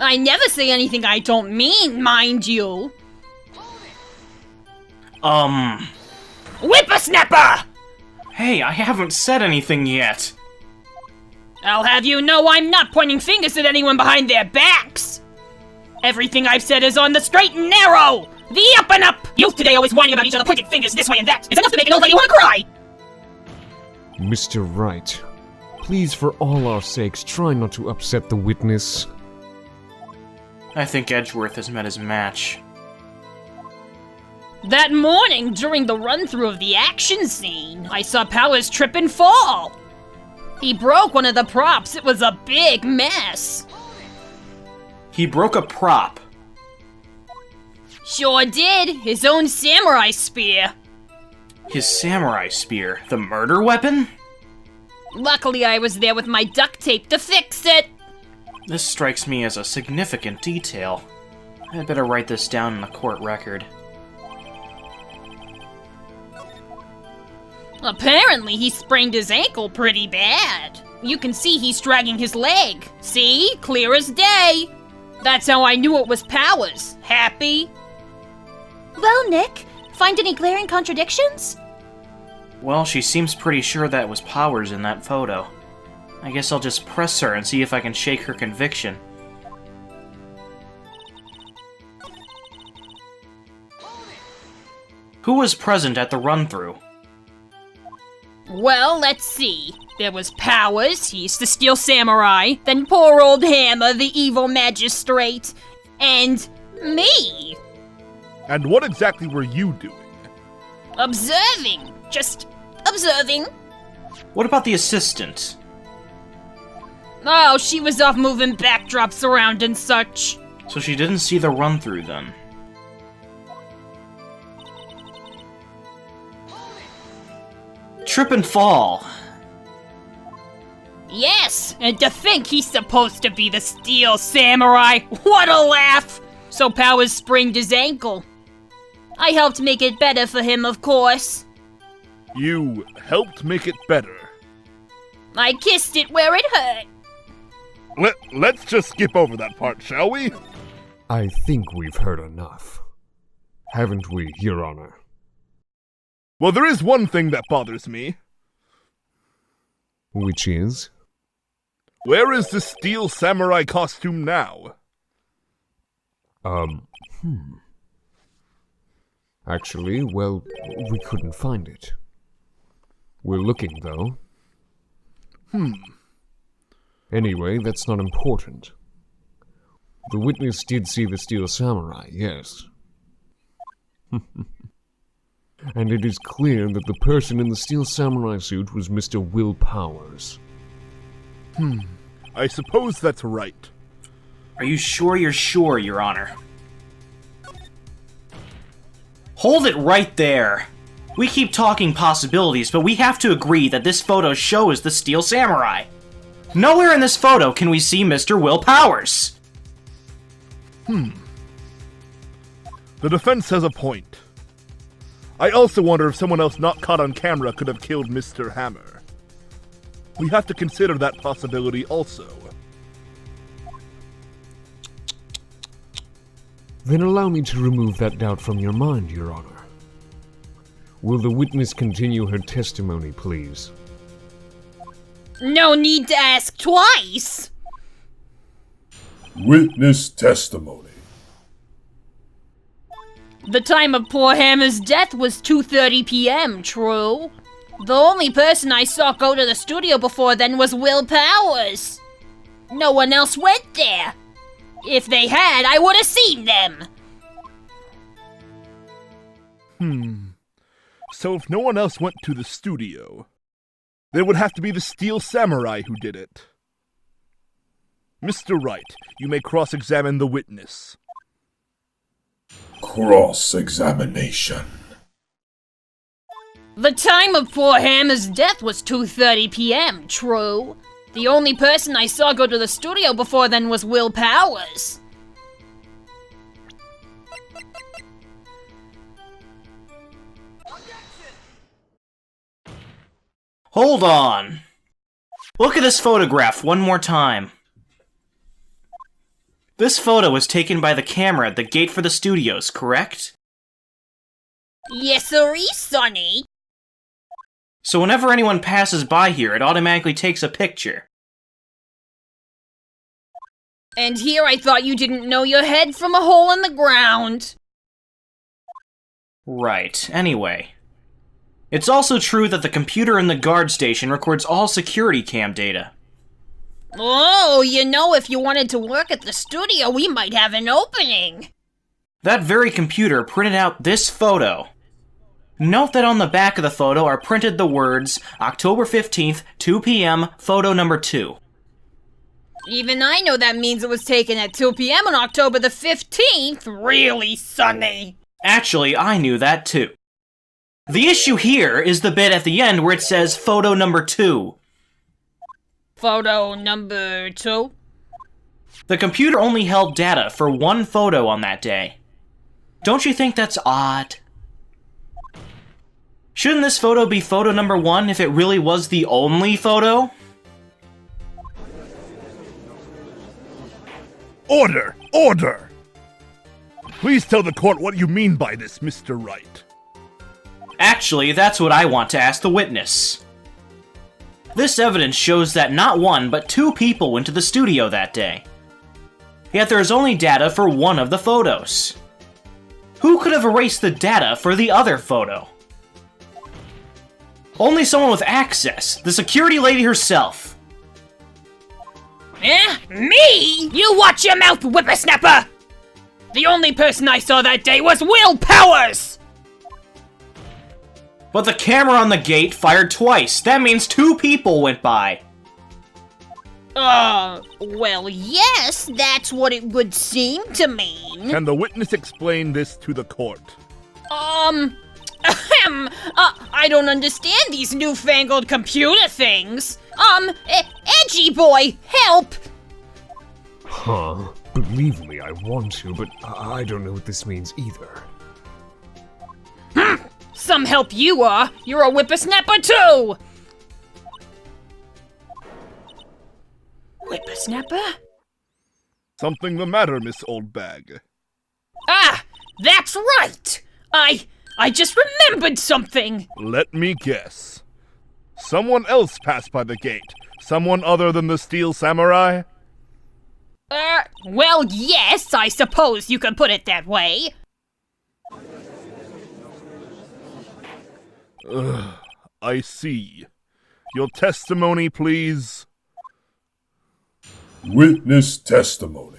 I never say anything I don't mean, mind you. Whippersnapper! Hey, I haven't said anything yet. I'll have you know I'm not pointing fingers at anyone behind their backs. Everything I've said is on the straight and narrow. The up and up. Youth today always whining about each other pointing fingers this way and that. It's enough to make an old lady want to cry. Mr. Wright, please for all our sakes try not to upset the witness. I think Edgeworth has met his match. That morning, during the run-through of the action scene, I saw Powers trip and fall. He broke one of the props. It was a big mess. He broke a prop. Sure did. His own samurai spear. His samurai spear? The murder weapon? Luckily, I was there with my duct tape to fix it. This strikes me as a significant detail. I'd better write this down in the court record. Apparently, he sprained his ankle pretty bad. You can see he's dragging his leg. See? Clear as day. That's how I knew it was Powers. Happy? Well, Nick, find any glaring contradictions? Well, she seems pretty sure that was Powers in that photo. I guess I'll just press her and see if I can shake her conviction. Who was present at the run-through? Well, let's see. There was Powers, he's the Steel Samurai, then poor old Hammer, the evil magistrate, and me. And what exactly were you doing? Observing. Just observing. What about the assistant? Oh, she was off moving backdrops around and such. So she didn't see the run-through then. Trip and fall. Yes, and to think he's supposed to be the Steel Samurai. What a laugh! So Powers sprained his ankle. I helped make it better for him, of course. You helped make it better. I kissed it where it hurt. Let's just skip over that part, shall we? I think we've heard enough. Haven't we, Your Honor? Well, there is one thing that bothers me. Which is? Where is the steel samurai costume now? Actually, well, we couldn't find it. We're looking, though. Anyway, that's not important. The witness did see the steel samurai, yes. And it is clear that the person in the steel samurai suit was Mr. Will Powers. I suppose that's right. Are you sure you're sure, Your Honor? Hold it right there! We keep talking possibilities, but we have to agree that this photo shows the Steel Samurai. Nowhere in this photo can we see Mr. Will Powers! The defense has a point. I also wonder if someone else not caught on camera could have killed Mr. Hammer. We have to consider that possibility also. Then allow me to remove that doubt from your mind, Your Honor. Will the witness continue her testimony, please? No need to ask twice. Witness testimony. The time of poor Hammer's death was 2:30 p.m., true? The only person I saw go to the studio before then was Will Powers. No one else went there. If they had, I would have seen them. So if no one else went to the studio, there would have to be the Steel Samurai who did it. Mr. Wright, you may cross-examine the witness. Cross-examination. The time of poor Hammer's death was 2:30 p.m., true? The only person I saw go to the studio before then was Will Powers. Hold on. Look at this photograph one more time. This photo was taken by the camera at the gate for the studios, correct? Yes, sirree, Sonny. So whenever anyone passes by here, it automatically takes a picture. And here I thought you didn't know your head from a hole in the ground. Right, anyway. It's also true that the computer in the guard station records all security cam data. Oh, you know, if you wanted to work at the studio, we might have an opening. That very computer printed out this photo. Note that on the back of the photo are printed the words, October 15th, 2 p.m., photo number 2. Even I know that means it was taken at 2 p.m. on October the 15th. Really, Sonny? Actually, I knew that too. The issue here is the bit at the end where it says photo number 2. Photo number 2? The computer only held data for one photo on that day. Don't you think that's odd? Shouldn't this photo be photo number 1 if it really was the only photo? Order! Order! Please tell the court what you mean by this, Mr. Wright. Actually, that's what I want to ask the witness. This evidence shows that not one, but 2 people went to the studio that day. Yet there is only data for one of the photos. Who could have erased the data for the other photo? Only someone with access, the security lady herself. Me? You watch your mouth, whippersnapper! The only person I saw that day was Will Powers! But the camera on the gate fired twice. That means 2 people went by. Well, yes, that's what it would seem to mean. Can the witness explain this to the court? I don't understand these newfangled computer things. Edgy boy, help! Huh. Believe me, I want to, but I don't know what this means either. Some help you are. You're a whippersnapper too! Whippersnapper? Something the matter, Miss Oldbag? Ah, that's right! I just remembered something! Let me guess. Someone else passed by the gate. Someone other than the Steel Samurai? Well, yes, I suppose you could put it that way. I see. Your testimony, please. Witness testimony.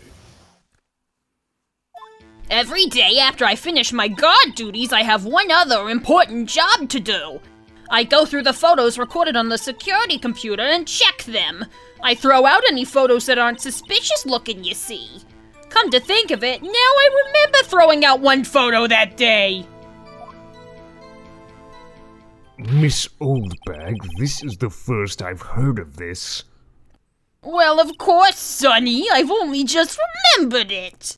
Every day after I finish my guard duties, I have one other important job to do. I go through the photos recorded on the security computer and check them. I throw out any photos that aren't suspicious looking, you see. Come to think of it, now I remember throwing out one photo that day. Miss Oldbag, this is the first I've heard of this. Well, of course, Sonny, I've only just remembered it.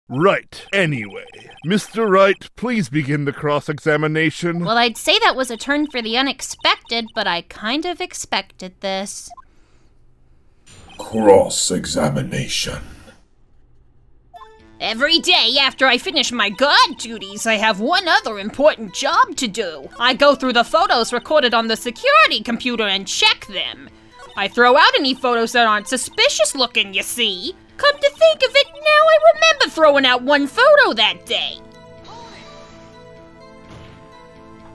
Right. Anyway, Mr. Wright, please begin the cross-examination. Well, I'd say that was a turn for the unexpected, but I kind of expected this. Cross-examination. Every day after I finish my guard duties, I have one other important job to do. I go through the photos recorded on the security computer and check them. I throw out any photos that aren't suspicious looking, you see. Come to think of it, now I remember throwing out one photo that day.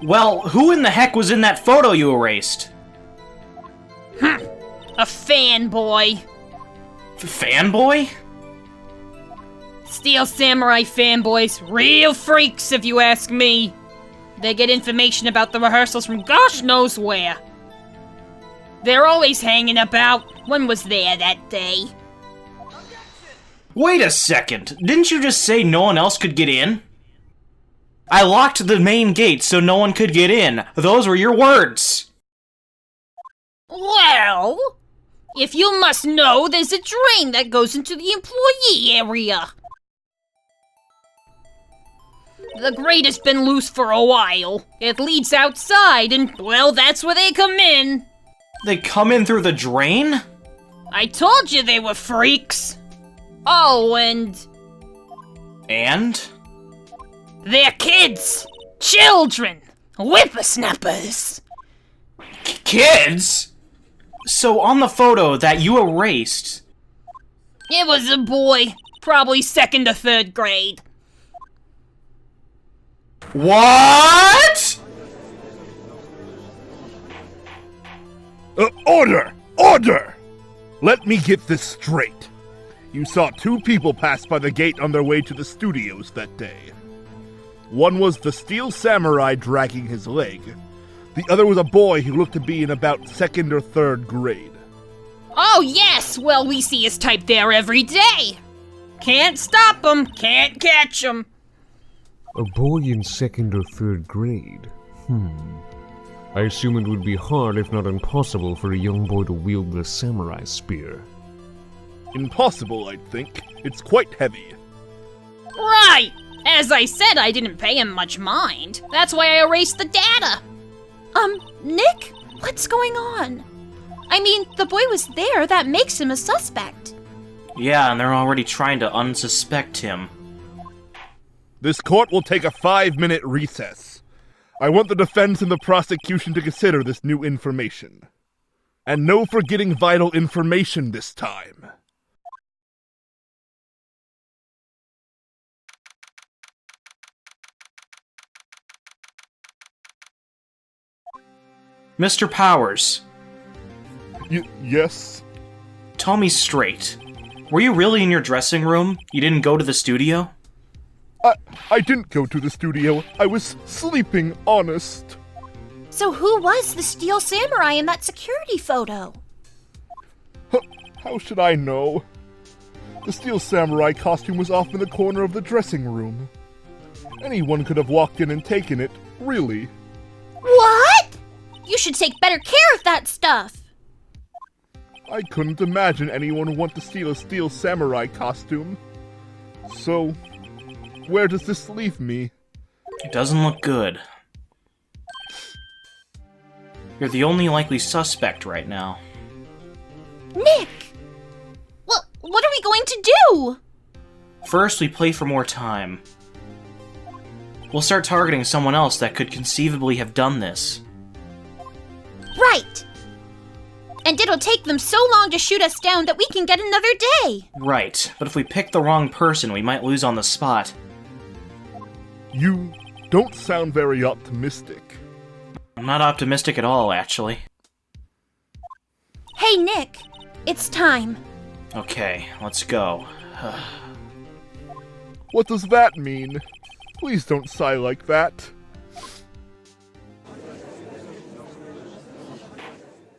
Well, who in the heck was in that photo you erased? A fanboy. Fanboy? Steel Samurai fanboys, real freaks if you ask me. They get information about the rehearsals from gosh knows where. They're always hanging about. One was there that day. Wait a second, didn't you just say no one else could get in? I locked the main gate so no one could get in. Those were your words. Well, if you must know, there's a drain that goes into the employee area. The grate has been loose for a while. It leads outside, and, well, that's where they come in. They come in through the drain? I told you they were freaks. Oh, and... They're kids! Children! Whippersnappers! Kids? So on the photo that you erased... It was a boy, probably 2nd or 3rd grade. What?! Order! Order! Let me get this straight. You saw 2 people pass by the gate on their way to the studios that day. One was the Steel Samurai dragging his leg. The other was a boy who looked to be in about 2nd or 3rd grade. Oh yes, well we see his type there every day. Can't stop him, can't catch him. A boy in 2nd or 3rd grade? I assume it would be hard, if not impossible, for a young boy to wield the samurai spear. Impossible, I'd think. It's quite heavy. Right! As I said, I didn't pay him much mind. That's why I erased the data. Nick? What's going on? I mean, the boy was there, that makes him a suspect. Yeah, and they're already trying to unsuspect him. This court will take a 5-minute recess. I want the defense and the prosecution to consider this new information. And no forgetting vital information this time. Mr. Powers. Yes? Tell me straight. Were you really in your dressing room? You didn't go to the studio? I didn't go to the studio. I was sleeping, honest. So who was the Steel Samurai in that security photo? How should I know? The Steel Samurai costume was off in the corner of the dressing room. Anyone could have walked in and taken it, really. What? You should take better care of that stuff. I couldn't imagine anyone would want to steal a Steel Samurai costume. So, where does this leave me? It doesn't look good. You're the only likely suspect right now. Nick! Well, what are we going to do? First, we play for more time. We'll start targeting someone else that could conceivably have done this. Right. And it'll take them so long to shoot us down that we can get another day. Right, but if we pick the wrong person, we might lose on the spot. You don't sound very optimistic. I'm not optimistic at all, actually. Hey, Nick. It's time. Okay, let's go. What does that mean? Please don't sigh like that.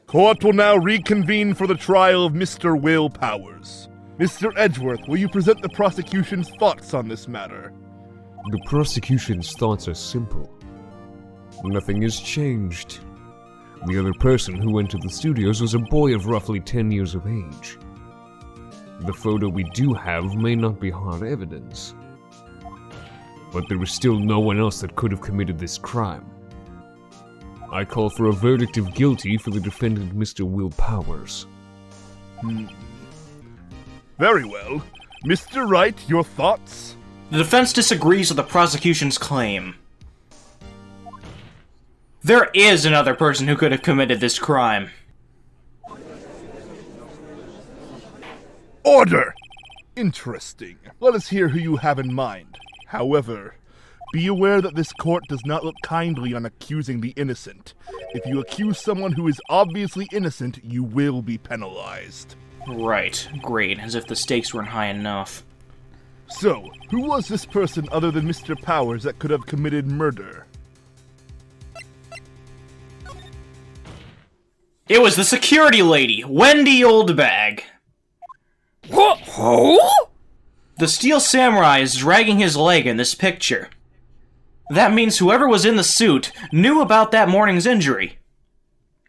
Court will now reconvene for the trial of Mr. Will Powers. Mr. Edgeworth, will you present the prosecution's thoughts on this matter? The prosecution's thoughts are simple. Nothing has changed. The other person who went to the studios was a boy of roughly 10 years of age. The photo we do have may not be hard evidence, but there is still no one else that could have committed this crime. I call for a verdict of guilty for the defendant, Mr. Will Powers. Very well. Mr. Wright, your thoughts? The defense disagrees with the prosecution's claim. There is another person who could have committed this crime. Order! Interesting. Let us hear who you have in mind. However, be aware that this court does not look kindly on accusing the innocent. If you accuse someone who is obviously innocent, you will be penalized. Right, great, as if the stakes weren't high enough. So, who was this person other than Mr. Powers that could have committed murder? It was the security lady, Wendy Oldbag. Who? The Steel Samurai is dragging his leg in this picture. That means whoever was in the suit knew about that morning's injury.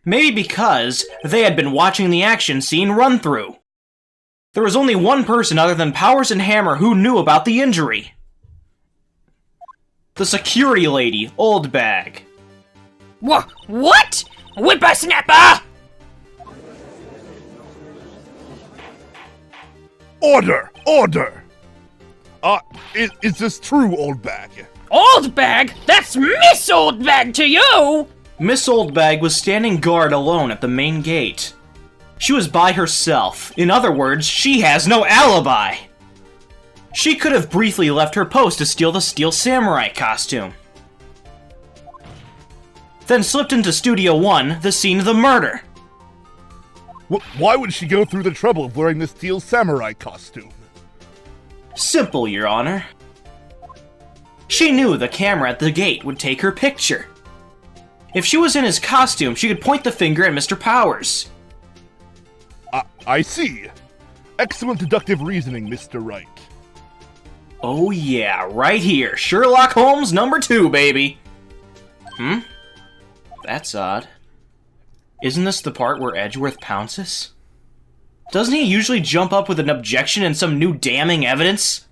Maybe because they had been watching the action scene run through. There was only one person other than Powers and Hammer who knew about the injury. The security lady, Oldbag. What? Whippersnapper! Order! Order! Is this true, Oldbag? Oldbag? That's Miss Oldbag to you! Miss Oldbag was standing guard alone at the main gate. She was by herself. In other words, she has no alibi. She could have briefly left her post to steal the Steel Samurai costume. Then slipped into Studio 1, the scene of the murder. Why would she go through the trouble of wearing the Steel Samurai costume? Simple, Your Honor. She knew the camera at the gate would take her picture. If she was in his costume, she could point the finger at Mr. Powers. I see. Excellent deductive reasoning, Mr. Wright. Oh yeah, right here. Sherlock Holmes #2, baby. That's odd. Isn't this the part where Edgeworth pounces? Doesn't he usually jump up with an objection and some new damning evidence?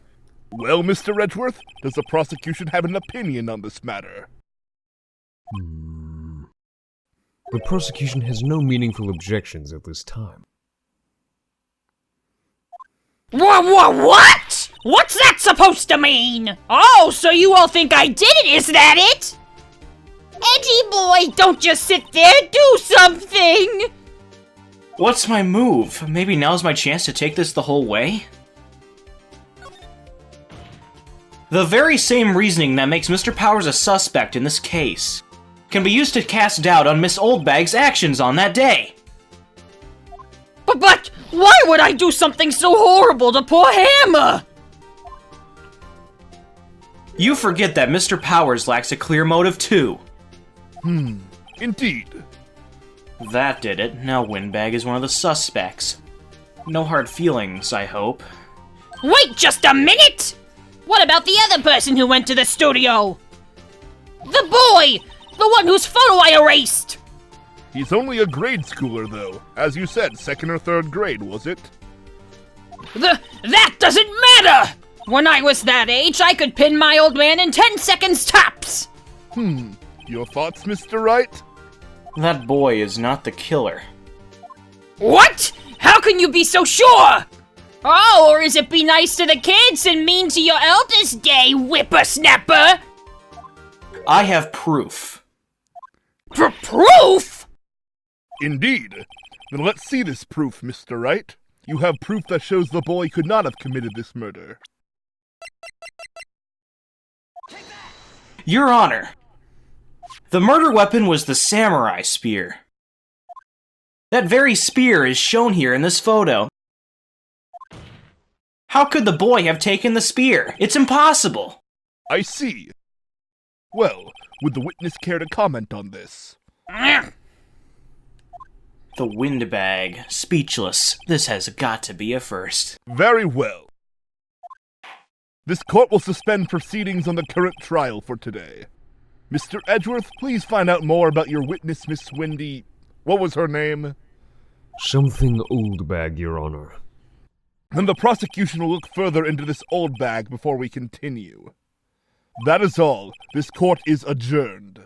Well, Mr. Edgeworth, does the prosecution have an opinion on this matter? The prosecution has no meaningful objections at this time. What? What's that supposed to mean? Oh, so you all think I did it, is that it? Edgy boy, don't just sit there, do something! What's my move? Maybe now's my chance to take this the whole way? The very same reasoning that makes Mr. Powers a suspect in this case can be used to cast doubt on Miss Oldbag's actions on that day. But why would I do something so horrible to poor Hammer? You forget that Mr. Powers lacks a clear motive too. Indeed. That did it. Now Windbag is one of the suspects. No hard feelings, I hope. Wait just a minute! What about the other person who went to the studio? The boy! The one whose photo I erased! He's only a grade schooler, though. As you said, 2nd or 3rd grade, was it? That doesn't matter! When I was that age, I could pin my old man in 10 seconds tops! Your thoughts, Mr. Wright? That boy is not the killer. What? How can you be so sure? Oh, or is it be nice to the kids and mean to your eldest day, whippersnapper? I have proof. Proof? Indeed. Then let's see this proof, Mr. Wright. You have proof that shows the boy could not have committed this murder. Your Honor, the murder weapon was the samurai spear. That very spear is shown here in this photo. How could the boy have taken the spear? It's impossible! I see. Well, would the witness care to comment on this? The windbag. Speechless. This has got to be a first. Very well. This court will suspend proceedings on the current trial for today. Mr. Edgeworth, please find out more about your witness, Miss Wendy... What was her name? Something old bag, Your Honor. Then the prosecution will look further into this old bag before we continue. That is all. This court is adjourned.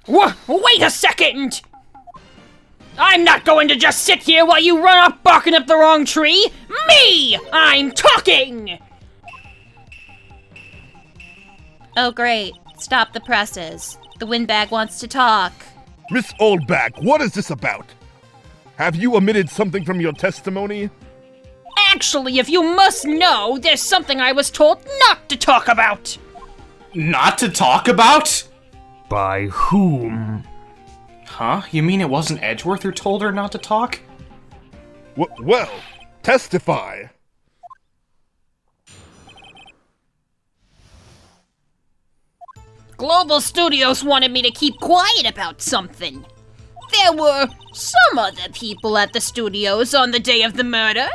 Wait a second! I'm not going to just sit here while you run off barking up the wrong tree! Me! I'm talking! Oh great, stop the presses. The windbag wants to talk. Miss Oldbag, what is this about? Have you omitted something from your testimony? Actually, if you must know, there's something I was told not to talk about! Not to talk about? By whom? Huh? You mean it wasn't Edgeworth who told her not to talk? Well, testify. Global Studios wanted me to keep quiet about something. There were some other people at the studios on the day of the murder.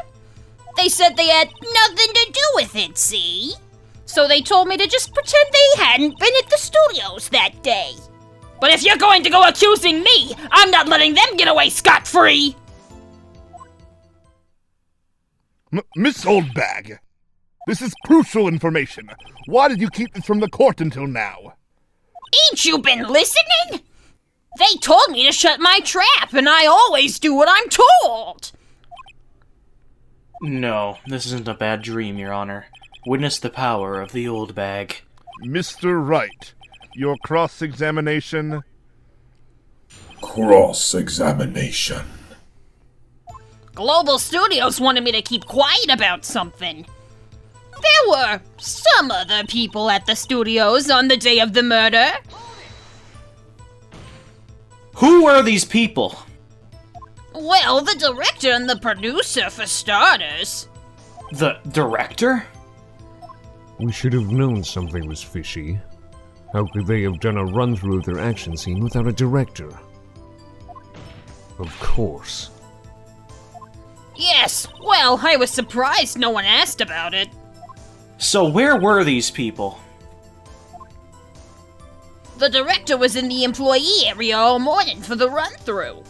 They said they had nothing to do with it, see? So they told me to just pretend they hadn't been at the studios that day. But if you're going to go accusing me, I'm not letting them get away scot-free! Miss Oldbag, this is crucial information. Why did you keep this from the court until now? Ain't you been listening? They told me to shut my trap, and I always do what I'm told! No, this isn't a bad dream, Your Honor. Witness the power of the old bag. Mr. Wright, your cross-examination? Cross-examination. Global Studios wanted me to keep quiet about something. There were some other people at the studios on the day of the murder. Who were these people? Well, the director and the producer, for starters. The director? We should have known something was fishy. How could they have done a run-through of their action scene without a director? Of course. Yes, well, I was surprised no one asked about it. So where were these people? The director was in the employee area all morning for the run-through.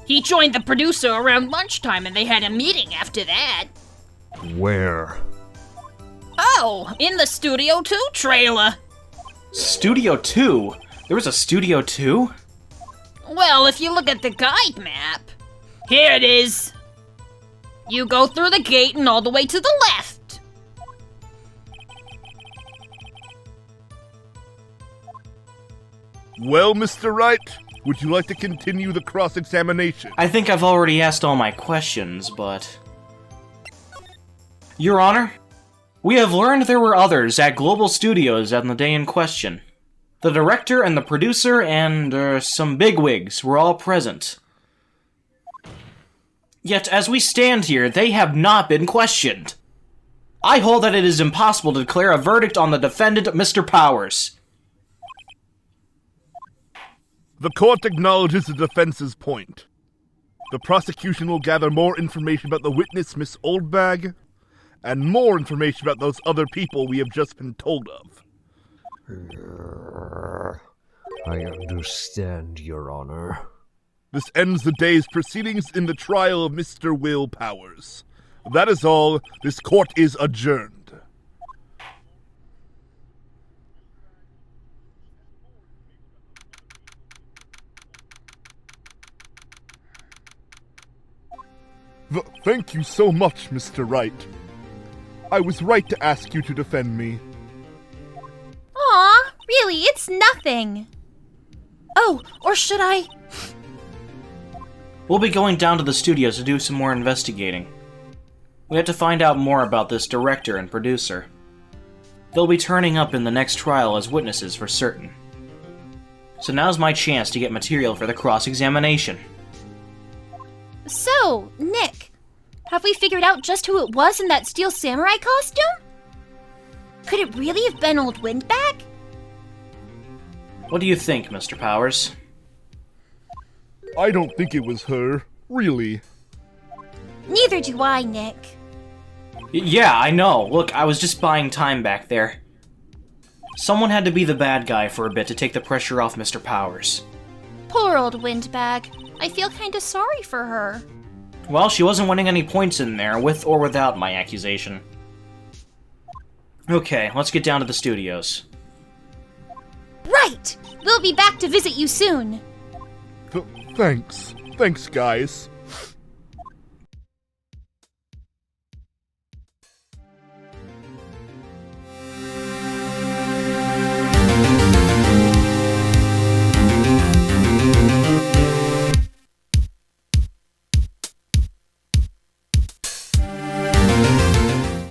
He joined the producer around lunchtime and they had a meeting after that. Where? Oh, in the Studio 2 trailer. Studio 2? There was a Studio 2? Well, if you look at the guide map, here it is. You go through the gate and all the way to the left. Well, Mr. Wright, would you like to continue the cross-examination? I think I've already asked all my questions, but... Your Honor, we have learned there were others at Global Studios on the day in question. The director and the producer and, some bigwigs were all present. Yet, as we stand here, they have not been questioned. I hold that it is impossible to declare a verdict on the defendant, Mr. Powers. The court acknowledges the defense's point. The prosecution will gather more information about the witness, Miss Oldbag, and more information about those other people we have just been told of. I understand, Your Honor. This ends the day's proceedings in the trial of Mr. Will Powers. That is all. This court is adjourned. Thank you so much, Mr. Wright. I was right to ask you to defend me. Aw, really, it's nothing. Oh, or should I? We'll be going down to the studios to do some more investigating. We have to find out more about this director and producer. They'll be turning up in the next trial as witnesses for certain. So now's my chance to get material for the cross-examination. So, Nick, have we figured out just who it was in that steel samurai costume? Could it really have been old Windbag? What do you think, Mr. Powers? I don't think it was her, really. Neither do I, Nick. Yeah, I know. Look, I was just buying time back there. Someone had to be the bad guy for a bit to take the pressure off Mr. Powers. Poor old Windbag. I feel kinda sorry for her. Well, she wasn't winning any points in there, with or without my accusation. Okay, let's get down to the studios. Right! We'll be back to visit you soon. Thanks. Thanks, guys.